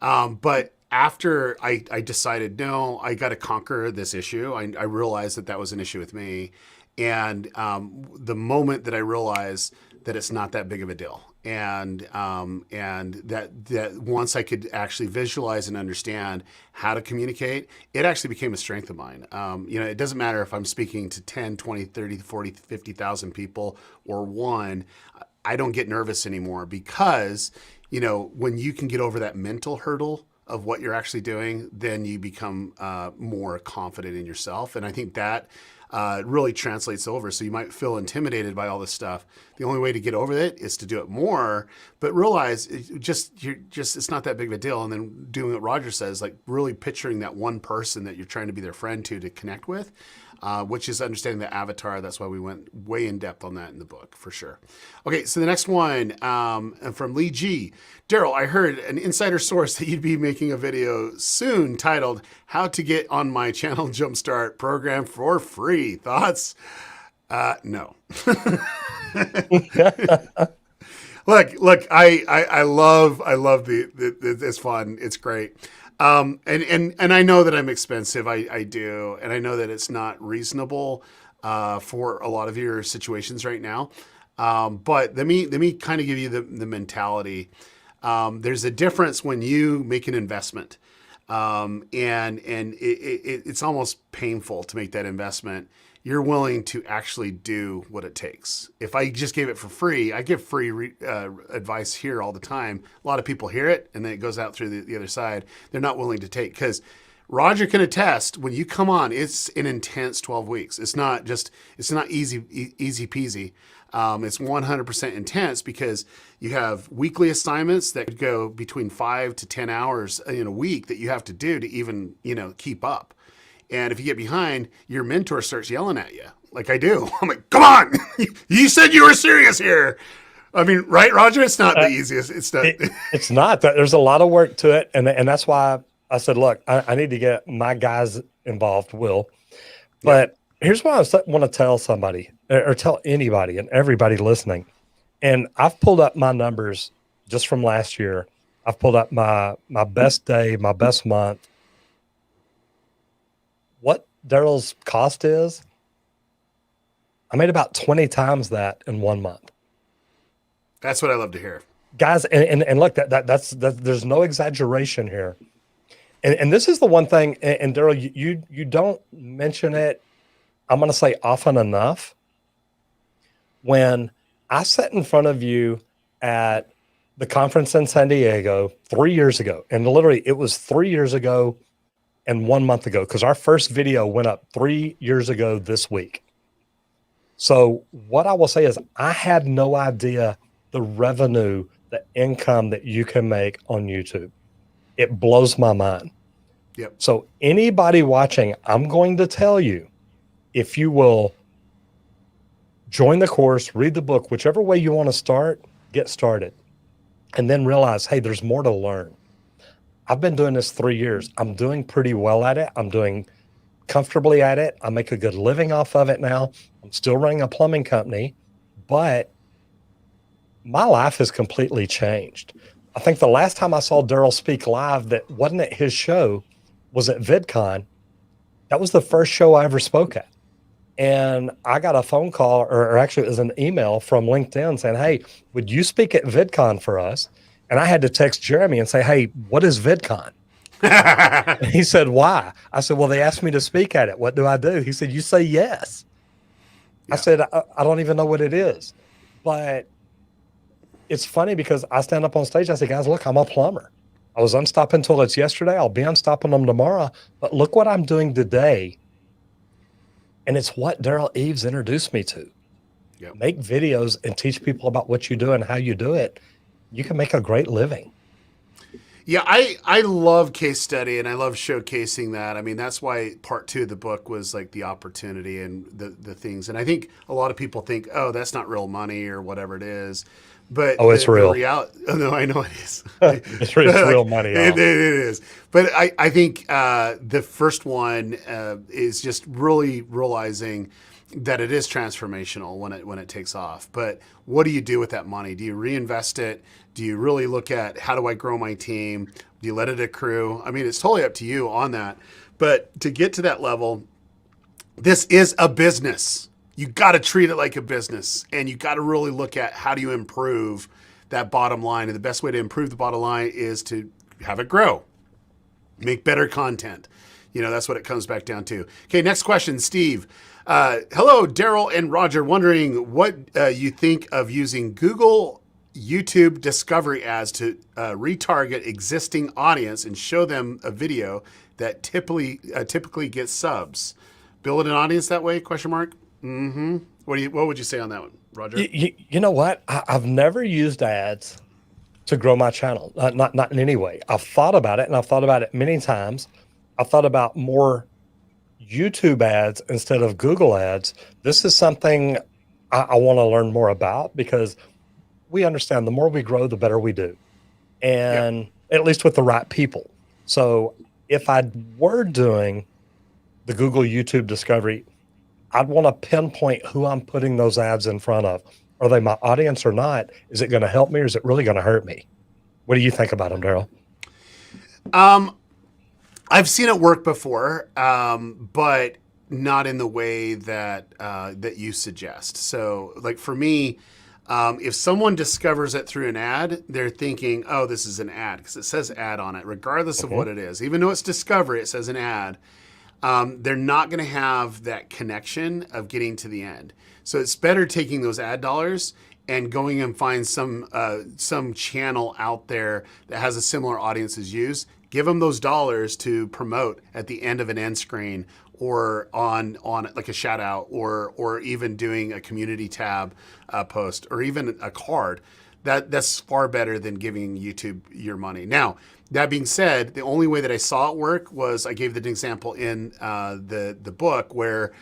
But after I decided, no, I got to conquer this issue. I realized that was an issue with me. And the moment that I realized that it's not that big of a deal, and that once I could actually visualize and understand how to communicate, it actually became a strength of mine. It doesn't matter if I'm speaking to 10, 20, 30, 40, 50,000 people or one. I don't get nervous anymore because, when you can get over that mental hurdle of what you're actually doing, then you become more confident in yourself. And I think that really translates over. So you might feel intimidated by all this stuff. The only way to get over it is to do it more, but realize it's not that big of a deal. And then doing what Roger says, like really picturing that one person that you're trying to be their friend to connect with, which is understanding the avatar. That's why we went way in depth on that in the book for sure. Okay, so the next one from Lee G. Daryl, I heard an insider source that you'd be making a video soon titled "How to Get on My Channel Jumpstart Program for Free." Thoughts? No. Look, I love it's fun. It's great. And I know that I'm expensive. I do. And I know that it's not reasonable, for a lot of your situations right now. But let me kind of give you the mentality. There's a difference when you make an investment. And it's almost painful to make that investment. You're willing to actually do what it takes. If I just gave it for free, I give free advice here all the time. A lot of people hear it and then it goes out through the other side. They're not willing to take, because Roger can attest, when you come on, it's an intense 12 weeks. It's not easy peasy. It's 100% intense because you have weekly assignments that could go between 5 to 10 hours in a week that you have to do to even, keep up. And if you get behind, your mentor starts yelling at you, like I do. I'm like, come on, you said you were serious here. I mean, right, Roger? It's not the easiest. It's not. There's a lot of work to it. And that's why I said, look, I need to get my guys involved, Will. But here's what I want to tell somebody, or tell anybody and everybody listening. And I've pulled up my numbers just from last year. I've pulled up my best day, my best month. What Daryl's cost is, I made about 20 times that in 1 month. That's what I love to hear, guys. And look, that's there's no exaggeration here. And this is the one thing. And Daryl, you don't mention it, I'm going to say, often enough. When I sat in front of you at the conference in San Diego 3 years ago, and literally it was 3 years ago and 1 month ago, because our first video went up 3 years ago this week. So what I will say is I had no idea the revenue, the income that you can make on YouTube. It blows my mind. Yep. So anybody watching, I'm going to tell you, if you will join the course, read the book, whichever way you want to start, get started. And then realize, hey, there's more to learn. I've been doing this 3 years. I'm doing pretty well at it. I'm doing comfortably at it. I make a good living off of it now. I'm still running a plumbing company, but my life has completely changed. I think the last time I saw Daryl speak live that wasn't at his show was at VidCon. That was the first show I ever spoke at. And I got a phone call, or actually it was an email from LinkedIn saying, hey, would you speak at VidCon for us? And I had to text Jeremy and say, hey, what is VidCon? And he said, why? I said, well, they asked me to speak at it. What do I do? He said, you say yes. Yeah. I said, I don't even know what it is. But it's funny because I stand up on stage. I say, guys, look, I'm a plumber. I was unstopping toilets yesterday. I'll be unstopping them tomorrow. But look what I'm doing today. And it's what Daryl Eves introduced me to. Yep. make videos and teach people about what you do and how you do it. You can make a great living. Yeah, I love case study and I love showcasing that. I mean, that's why part 2 of the book was like the opportunity and the things. And I think a lot of people think, oh, that's not real money or whatever it is. But It's real. reality, oh, no, I know it is. It's real money. It is. But I think the first one is just really realizing that it is transformational when it takes off. But what do you do with that money? Do you reinvest it? Do you really look at how do I grow my team? Do you let it accrue? I mean, it's totally up to you on that. But to get to that level, this is a business. You got to treat it like a business, and you got to really look at how do you improve that bottom line. And the best way to improve the bottom line is to have it grow, make better content. You know, that's what it comes back down to. Okay, next question, Steve. Hello, Daryl and Roger. Wondering what you think of using Google YouTube discovery ads to retarget existing audience and show them a video that typically gets subs. Build an audience that way? Question mark. Mm-hmm. What would you say on that one, Roger? You know what? I've never used ads to grow my channel. Not in any way. I've thought about it, and I've thought about it many times. I've thought about more YouTube ads instead of Google ads. This is something I want to learn more about, because we understand the more we grow, the better we do. And at least with the right people. So if I were doing the Google YouTube discovery, I'd want to pinpoint who I'm putting those ads in front of. Are they my audience or not? Is it going to help me, or is it really going to hurt me? What do you think about them, Daryl? I've seen it work before, but not in the way that that you suggest. So, like for me, if someone discovers it through an ad, they're thinking, "Oh, this is an ad," because it says "ad" on it, regardless of what it is. Even though it's discovery, it says an ad. They're not going to have that connection of getting to the end. So it's better taking those ad dollars and going and find some channel out there that has a similar audience as you. Give them those dollars to promote at the end of an end screen, or on like a shout out, or even doing a community tab post, or even a card. That's far better than giving YouTube your money. Now, that being said, the only way that I saw it work was I gave the example in the book where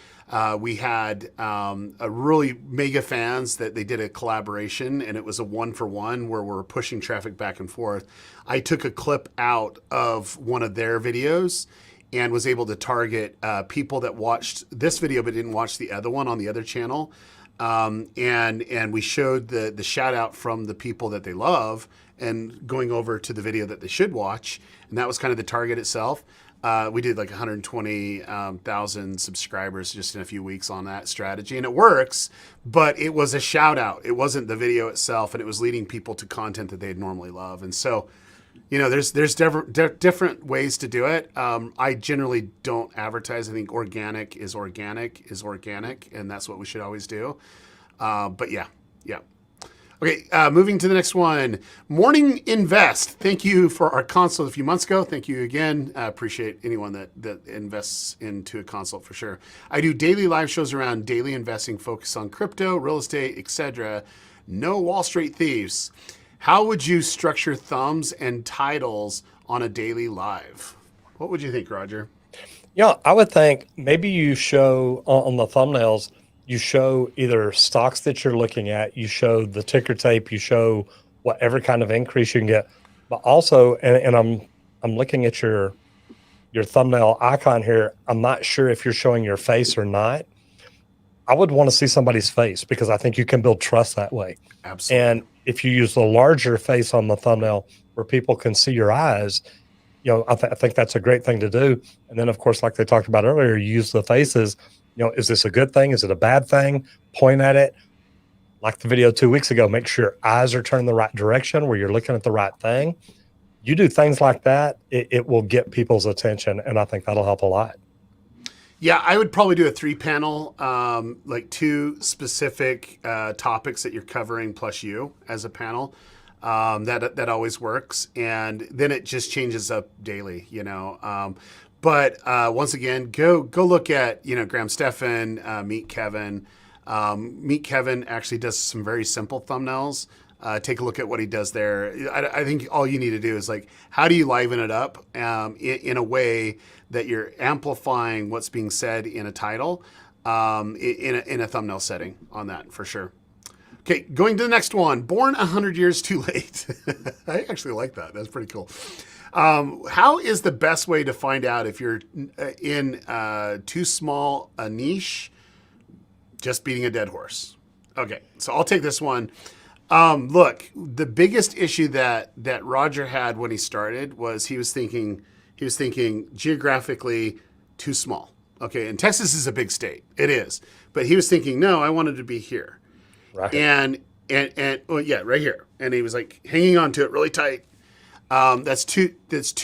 we had a really mega fans that they did a collaboration, and it was a 1-for-1 where we're pushing traffic back and forth. I took a clip out of one of their videos and was able to target people that watched this video but didn't watch the other one on the other channel. And we showed the shout out from the people that they love and going over to the video that they should watch. And that was kind of the target itself. We did like 120,000 subscribers just in a few weeks on that strategy, and it works, but it was a shout out. It wasn't the video itself, and it was leading people to content that they'd normally love. And so, you know, there's different ways to do it. I generally don't advertise. I think organic is organic, and that's what we should always do. But yeah. Okay, moving to the next one. Morning Invest. Thank you for our consult a few months ago. Thank you again. I appreciate anyone that invests into a consult for sure. I do daily live shows around daily investing, focus on crypto, real estate, etc. No Wall Street thieves. How would you structure thumbs and titles on a daily live? What would you think, Roger? Yeah, I would think maybe you show on the thumbnails, you show either stocks that you're looking at, you show the ticker tape, you show whatever kind of increase you can get, but also, and I'm looking at your thumbnail icon here. I'm not sure if you're showing your face or not. I would want to see somebody's face, because I think you can build trust that way. Absolutely. And if you use the larger face on the thumbnail where people can see your eyes, you know, I think that's a great thing to do. And then, of course, like they talked about earlier, you use the faces. You know, is this a good thing? Is it a bad thing? Point at it. Like the video 2 weeks ago, make sure your eyes are turned the right direction, where you're looking at the right thing. You do things like that, it will get people's attention. And I think that'll help a lot. Yeah, I would probably do a 3-panel, like 2 specific topics that you're covering plus you as a panel. That always works. And then it just changes up daily, you know. But once again, go look at, you know, Graham Stephan, Meet Kevin, Meet Kevin actually does some very simple thumbnails. Take a look at what he does there. I think all you need to do is like, how do you liven it up in a way that you're amplifying what's being said in a title, in a thumbnail setting on that for sure. Okay, going to the next one. Born 100 years too late. I actually like that. That's pretty cool. How is the best way to find out if you're in too small a niche, just beating a dead horse? Okay, so I'll take this one. Look, the biggest issue that Roger had when he started was he was thinking geographically too small. Okay, and Texas is a big state. It is. But he was thinking, no, I wanted to be here. Right. And well, yeah, right here. And he was like hanging on to it really tight. That's too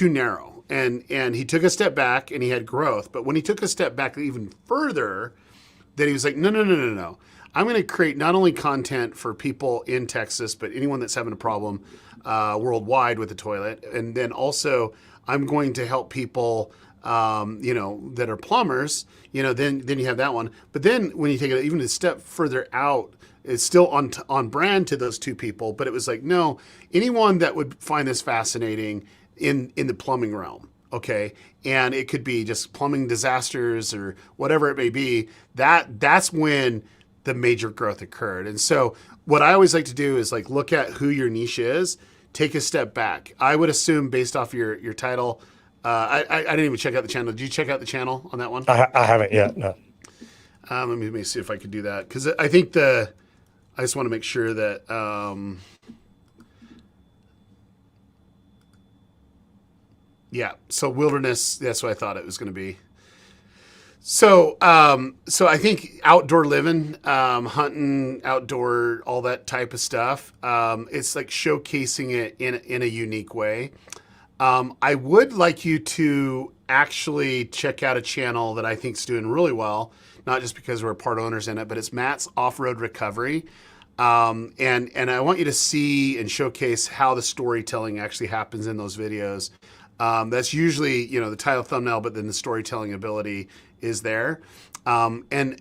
narrow. And he took a step back and he had growth. But when he took a step back even further, then he was like, no. I'm going to create not only content for people in Texas, but anyone that's having a problem worldwide with the toilet. And then also I'm going to help people, that are plumbers, then you have that one. But then when you take it even a step further out, it's still on brand to those two people. But it was like, no, anyone that would find this fascinating in the plumbing realm. Okay. And it could be just plumbing disasters or whatever it may be. That's when the major growth occurred. And so what I always like to do is like look at who your niche is, take a step back. I would assume based off your title, I didn't even check out the channel. Did you check out the channel on that one? I haven't yet, no. Let me see if I could do that. Because I think I just want to make sure that so wilderness, that's what I thought it was going to be. So I think outdoor living, hunting, outdoor, all that type of stuff. It's like showcasing it in a unique way. I would like you to actually check out a channel that I think is doing really well, not just because we're part owners in it, but it's Matt's Off-Road Recovery. And I want you to see and showcase how the storytelling actually happens in those videos. That's usually, the title thumbnail, but then the storytelling ability is there. And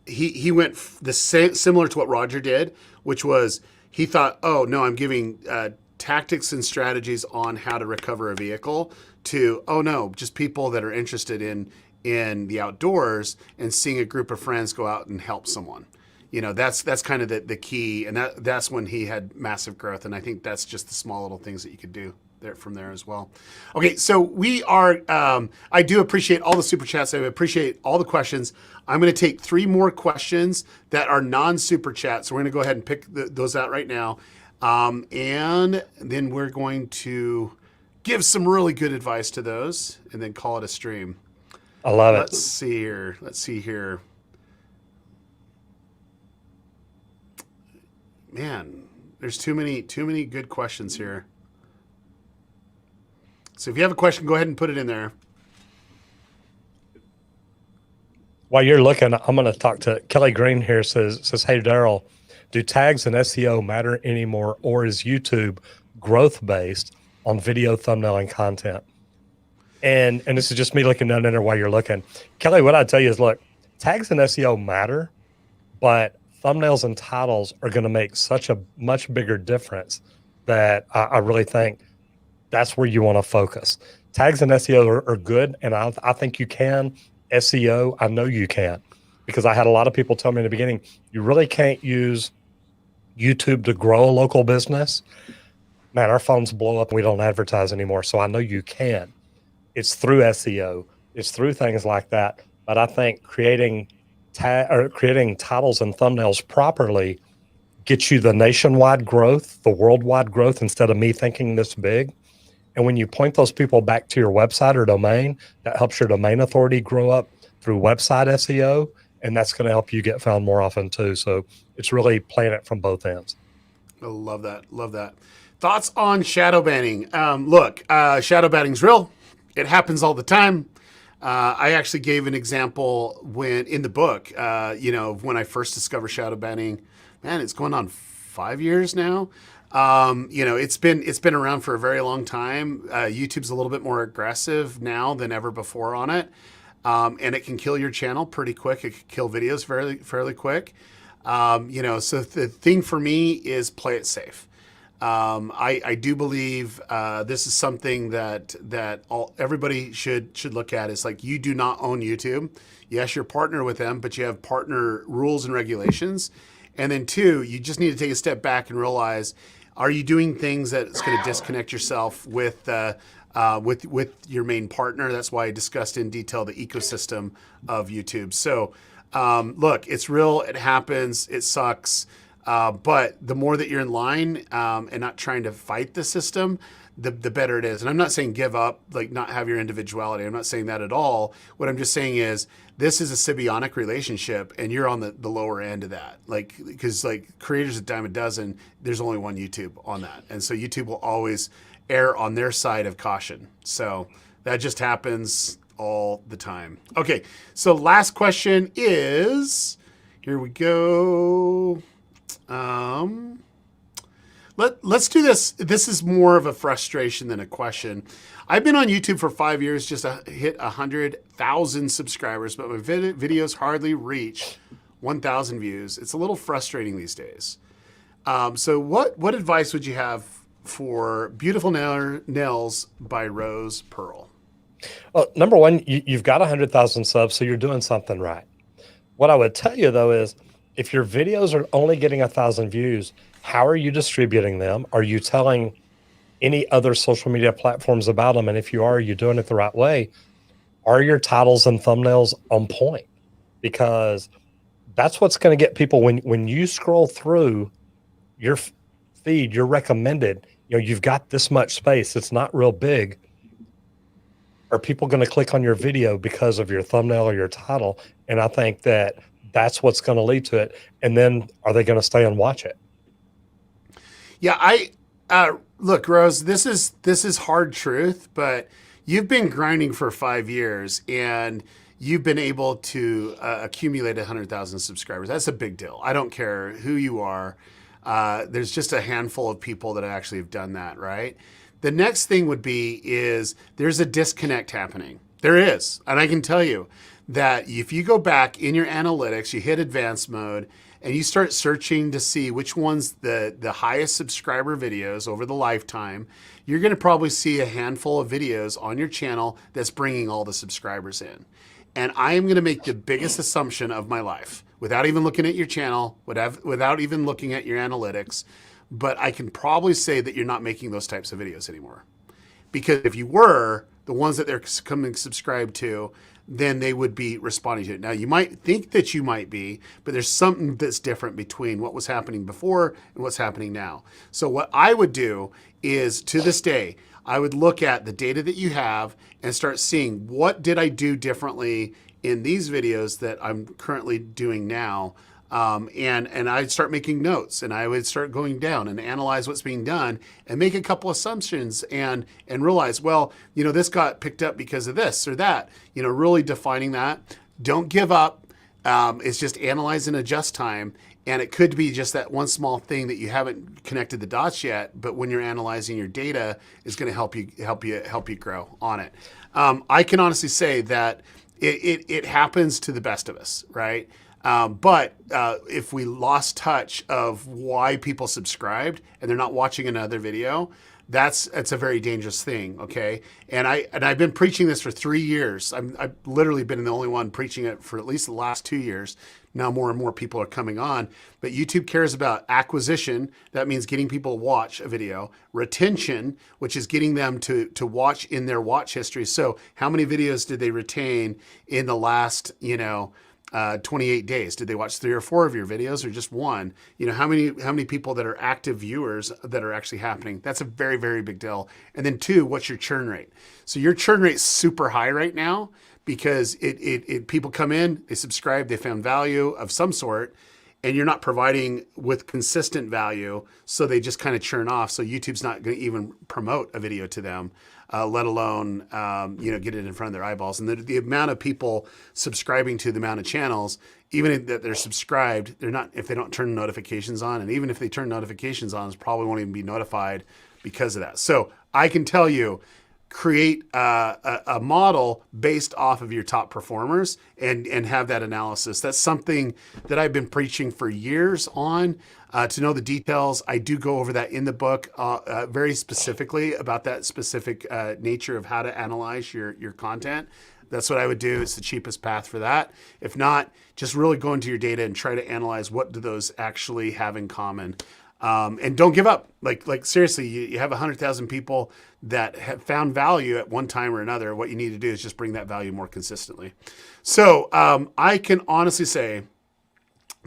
he went similar to what Roger did, which was he thought, oh no, I'm giving tactics and strategies on how to recover a vehicle to, oh no, just people that are interested in the outdoors and seeing a group of friends go out and help someone. That's kind of the key. And that's when he had massive growth. And I think that's just the small little things that you could do from there as well. Okay, so we are, I do appreciate all the super chats. I appreciate all the questions. I'm going to take 3 more questions that are non-super chat. So we're going to go ahead and pick those out right now. And then we're going to give some really good advice to those and then call it a stream. I love it. Let's see here. Man, there's too many good questions here. So if you have a question, go ahead and put it in there. While you're looking, I'm going to talk to Kelly Green here. Says, hey, Daryl, do tags and SEO matter anymore, or is YouTube growth based on video, thumbnail, and content? And this is just me looking down there while you're looking. Kelly, what I'd tell you is, look, tags and SEO matter, but thumbnails and titles are going to make such a much bigger difference that I really think that's where you want to focus. Tags and SEO are good, and I think you can. SEO, I know you can, because I had a lot of people tell me in the beginning, you really can't use YouTube to grow a local business. Man, our phones blow up and we don't advertise anymore. So I know you can. It's through SEO. It's through things like that. But I think creating titles and thumbnails properly gets you the nationwide growth, the worldwide growth, instead of me thinking this big. And when you point those people back to your website or domain, that helps your domain authority grow up through website SEO, and that's going to help you get found more often too. So it's really playing it from both ends. I love that. Love that. Thoughts on shadow banning? Look, shadow banning's real. It happens all the time. I actually gave an example in the book, when I first discovered shadow banning. Man, it's going on 5 years now. It's been around for a very long time. YouTube's a little bit more aggressive now than ever before on it. and it can kill your channel pretty quick. It can kill videos fairly quick. So the thing for me is play it safe. I do believe this is something that everybody should look at. Is like, you do not own YouTube. Yes, you're partner with them, but you have partner rules and regulations. And then two, you just need to take a step back and realize, are you doing things that's going to disconnect yourself with your main partner? That's why I discussed in detail the ecosystem of YouTube. So look, it's real. It happens. It sucks. But the more that you're in line and not trying to fight the system, the better it is. And I'm not saying give up, like not have your individuality. I'm not saying that at all. What I'm just saying is this is a symbiotic relationship, and you're on the lower end of that. Like, because like creators a dime a dozen, there's only one YouTube on that. And so YouTube will always err on their side of caution. So that just happens all the time. Okay, so last question is, here we go. Let's do this. This is more of a frustration than a question. I've been on YouTube for 5 years, just hit 100,000 subscribers, but my videos hardly reach 1,000 views. It's a little frustrating these days. So what advice would you have for Beautiful Nails by Rose Pearl? Well, number one, you've got 100,000 subs, so you're doing something right. What I would tell you though is, if your videos are only getting 1,000 views, how are you distributing them? Are you telling any other social media platforms about them? And if you are you doing it the right way? Are your titles and thumbnails on point? Because that's what's going to get people when you scroll through your feed, your recommended, you've got this much space. It's not real big. Are people going to click on your video because of your thumbnail or your title? And I think that's what's going to lead to it. And then are they going to stay and watch it? Yeah, look, Rose, this is hard truth, but you've been grinding for 5 years and you've been able to accumulate 100,000 subscribers. That's a big deal. I don't care who you are. There's just a handful of people that actually have done that, right? The next thing would be is there's a disconnect happening. There is, and I can tell you that if you go back in your analytics, you hit advanced mode, and you start searching to see which one's the highest subscriber videos over the lifetime, you're going to probably see a handful of videos on your channel that's bringing all the subscribers in. And I am going to make the biggest assumption of my life without even looking at your channel, without even looking at your analytics. But I can probably say that you're not making those types of videos anymore. Because if you were, the ones that they're coming subscribed to, then they would be responding to it. Now, you might think that you might be, but there's something that's different between what was happening before and what's happening now. So what I would do is, to this day, I would look at the data that you have and start seeing, what did I do differently in these videos that I'm currently doing now? And I'd start making notes, and I would start going down and analyze what's being done and make a couple assumptions and realize, well, this got picked up because of this or that, really defining that. Don't give up. It's just analyze and adjust time. And it could be just that one small thing that you haven't connected the dots yet, but when you're analyzing your data, is going to help you grow on it. I can honestly say that it happens to the best of us, right? But if we lost touch of why people subscribed and they're not watching another video, that's a very dangerous thing. Okay. And I've been preaching this for 3 years. I've literally been the only one preaching it for at least the last 2 years. Now more and more people are coming on, but YouTube cares about acquisition. That means getting people to watch a video. Retention, which is getting them to watch in their watch history. So how many videos did they retain in the last, 28 days? Did they watch 3 or 4 of your videos or just one? How many people that are active viewers that are actually happening? That's a very, very big deal. And then 2, what's your churn rate? So your churn rate's super high right now because people come in, they subscribe, they found value of some sort, and you're not providing with consistent value. So they just kind of churn off. So YouTube's not going to even promote a video to them. Let alone, get it in front of their eyeballs. And the amount of people subscribing to the amount of channels, even if they're subscribed, they're not, if they don't turn notifications on. And even if they turn notifications on, it's probably won't even be notified because of that. So I can tell you, create a model based off of your top performers and have that analysis. That's something that I've been preaching for years on. To know the details, I do go over that in the book very specifically about that specific nature of how to analyze your content. That's what I would do. It's the cheapest path for that. If not, just really go into your data and try to analyze what do those actually have in common. And don't give up. Like seriously, you have 100,000 people that have found value at one time or another. What you need to do is just bring that value more consistently. So I can honestly say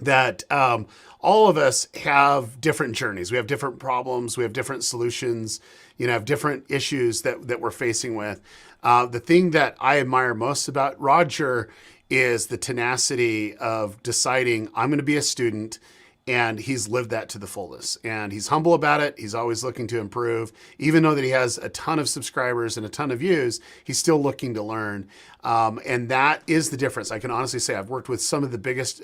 that all of us have different journeys. We have different problems. We have different solutions. Have different issues that we're facing with. The thing that I admire most about Roger is the tenacity of deciding I'm going to be a student. And he's lived that to the fullest. And he's humble about it. He's always looking to improve. Even though that he has a ton of subscribers and a ton of views, he's still looking to learn. And that is the difference. I can honestly say I've worked with some of the biggest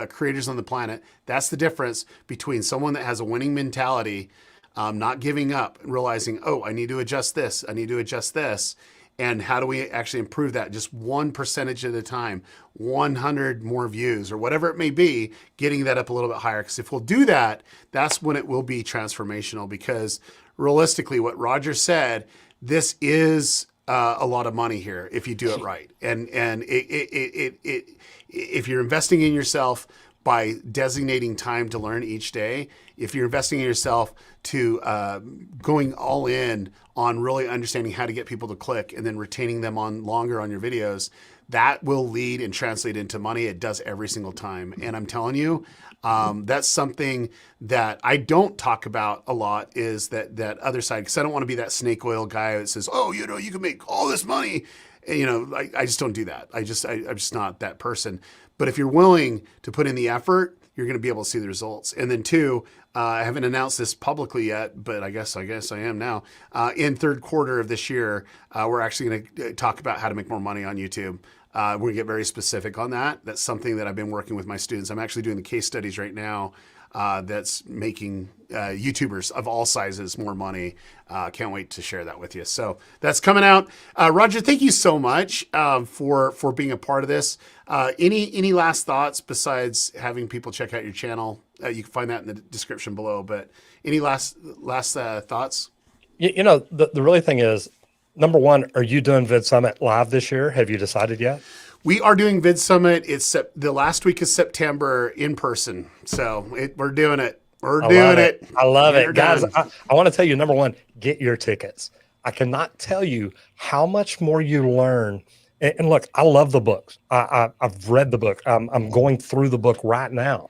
creators on the planet. That's the difference between someone that has a winning mentality, not giving up, and realizing, oh, I need to adjust this. I need to adjust this. And how do we actually improve that? Just 1% at a time, 100 more views or whatever it may be, getting that up a little bit higher. Because if we'll do that, that's when it will be transformational. Because realistically, what Roger said, this is a lot of money here if you do it right. And if you're investing in yourself by designating time to learn each day, if you're investing in yourself to going all in on really understanding how to get people to click and then retaining them on longer on your videos, that will lead and translate into money. It does every single time. And I'm telling you, that's something that I don't talk about a lot, is that other side, because I don't want to be that snake oil guy that says, oh, you can make all this money. And, I just don't do that. I'm just not that person. But if you're willing to put in the effort, you're going to be able to see the results. And then two, I haven't announced this publicly yet, but I guess I am now. In third quarter of this year, we're actually going to talk about how to make more money on YouTube. We're going to get very specific on that. That's something that I've been working with my students. I'm actually doing the case studies right now that's making YouTubers of all sizes more money. Can't wait to share that with you. So that's coming out. Roger, thank you so much for being a part of this. Any last thoughts besides having people check out your channel? You can find that in the description below. But any last thoughts? The really thing is, number one, are you doing Vid Summit live this year? Have you decided yet? We are doing Vid Summit. It's the last week of September in person. So we're doing it. We're doing it. I love it. Guys, I want to tell you, number one, get your tickets. I cannot tell you how much more you learn. And look, I love the books. I've read the book. I'm going through the book right now.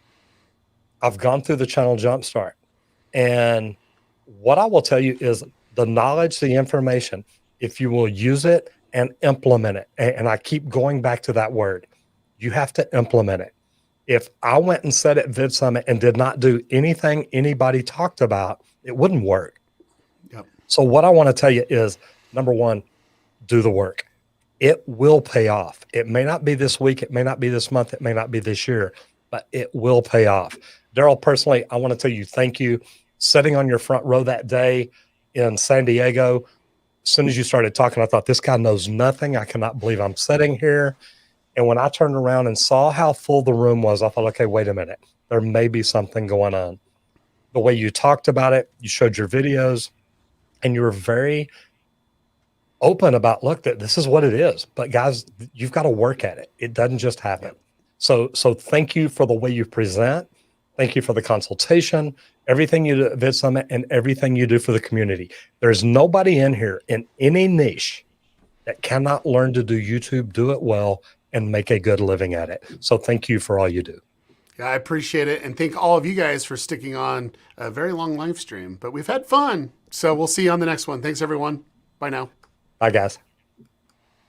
I've gone through the Channel Jumpstart. And what I will tell you is the knowledge, the information, if you will use it and implement it. And I keep going back to that word. You have to implement it. If I went and said at Vid Summit and did not do anything anybody talked about, it wouldn't work. Yep. So what I want to tell you is, number one, do the work. It will pay off. It may not be this week. It may not be this month. It may not be this year, but it will pay off. Daryl, personally, I want to tell you, thank you. Sitting on your front row that day in San Diego, as soon as you started talking, I thought, this guy knows nothing. I cannot believe I'm sitting here. And when I turned around and saw how full the room was, I thought, okay, wait a minute. There may be something going on. The way you talked about it, you showed your videos, and you were very open about, look, that this is what it is. But guys, you've got to work at it. It doesn't just happen. So thank you for the way you present. Thank you for the consultation, everything you do at Vid Summit, and everything you do for the community. There's nobody in here in any niche that cannot learn to do YouTube, do it well, and make a good living at it. So thank you for all you do. Yeah, I appreciate it. And thank all of you guys for sticking on a very long live stream. But we've had fun. So we'll see you on the next one. Thanks, everyone. Bye now. Bye, guys.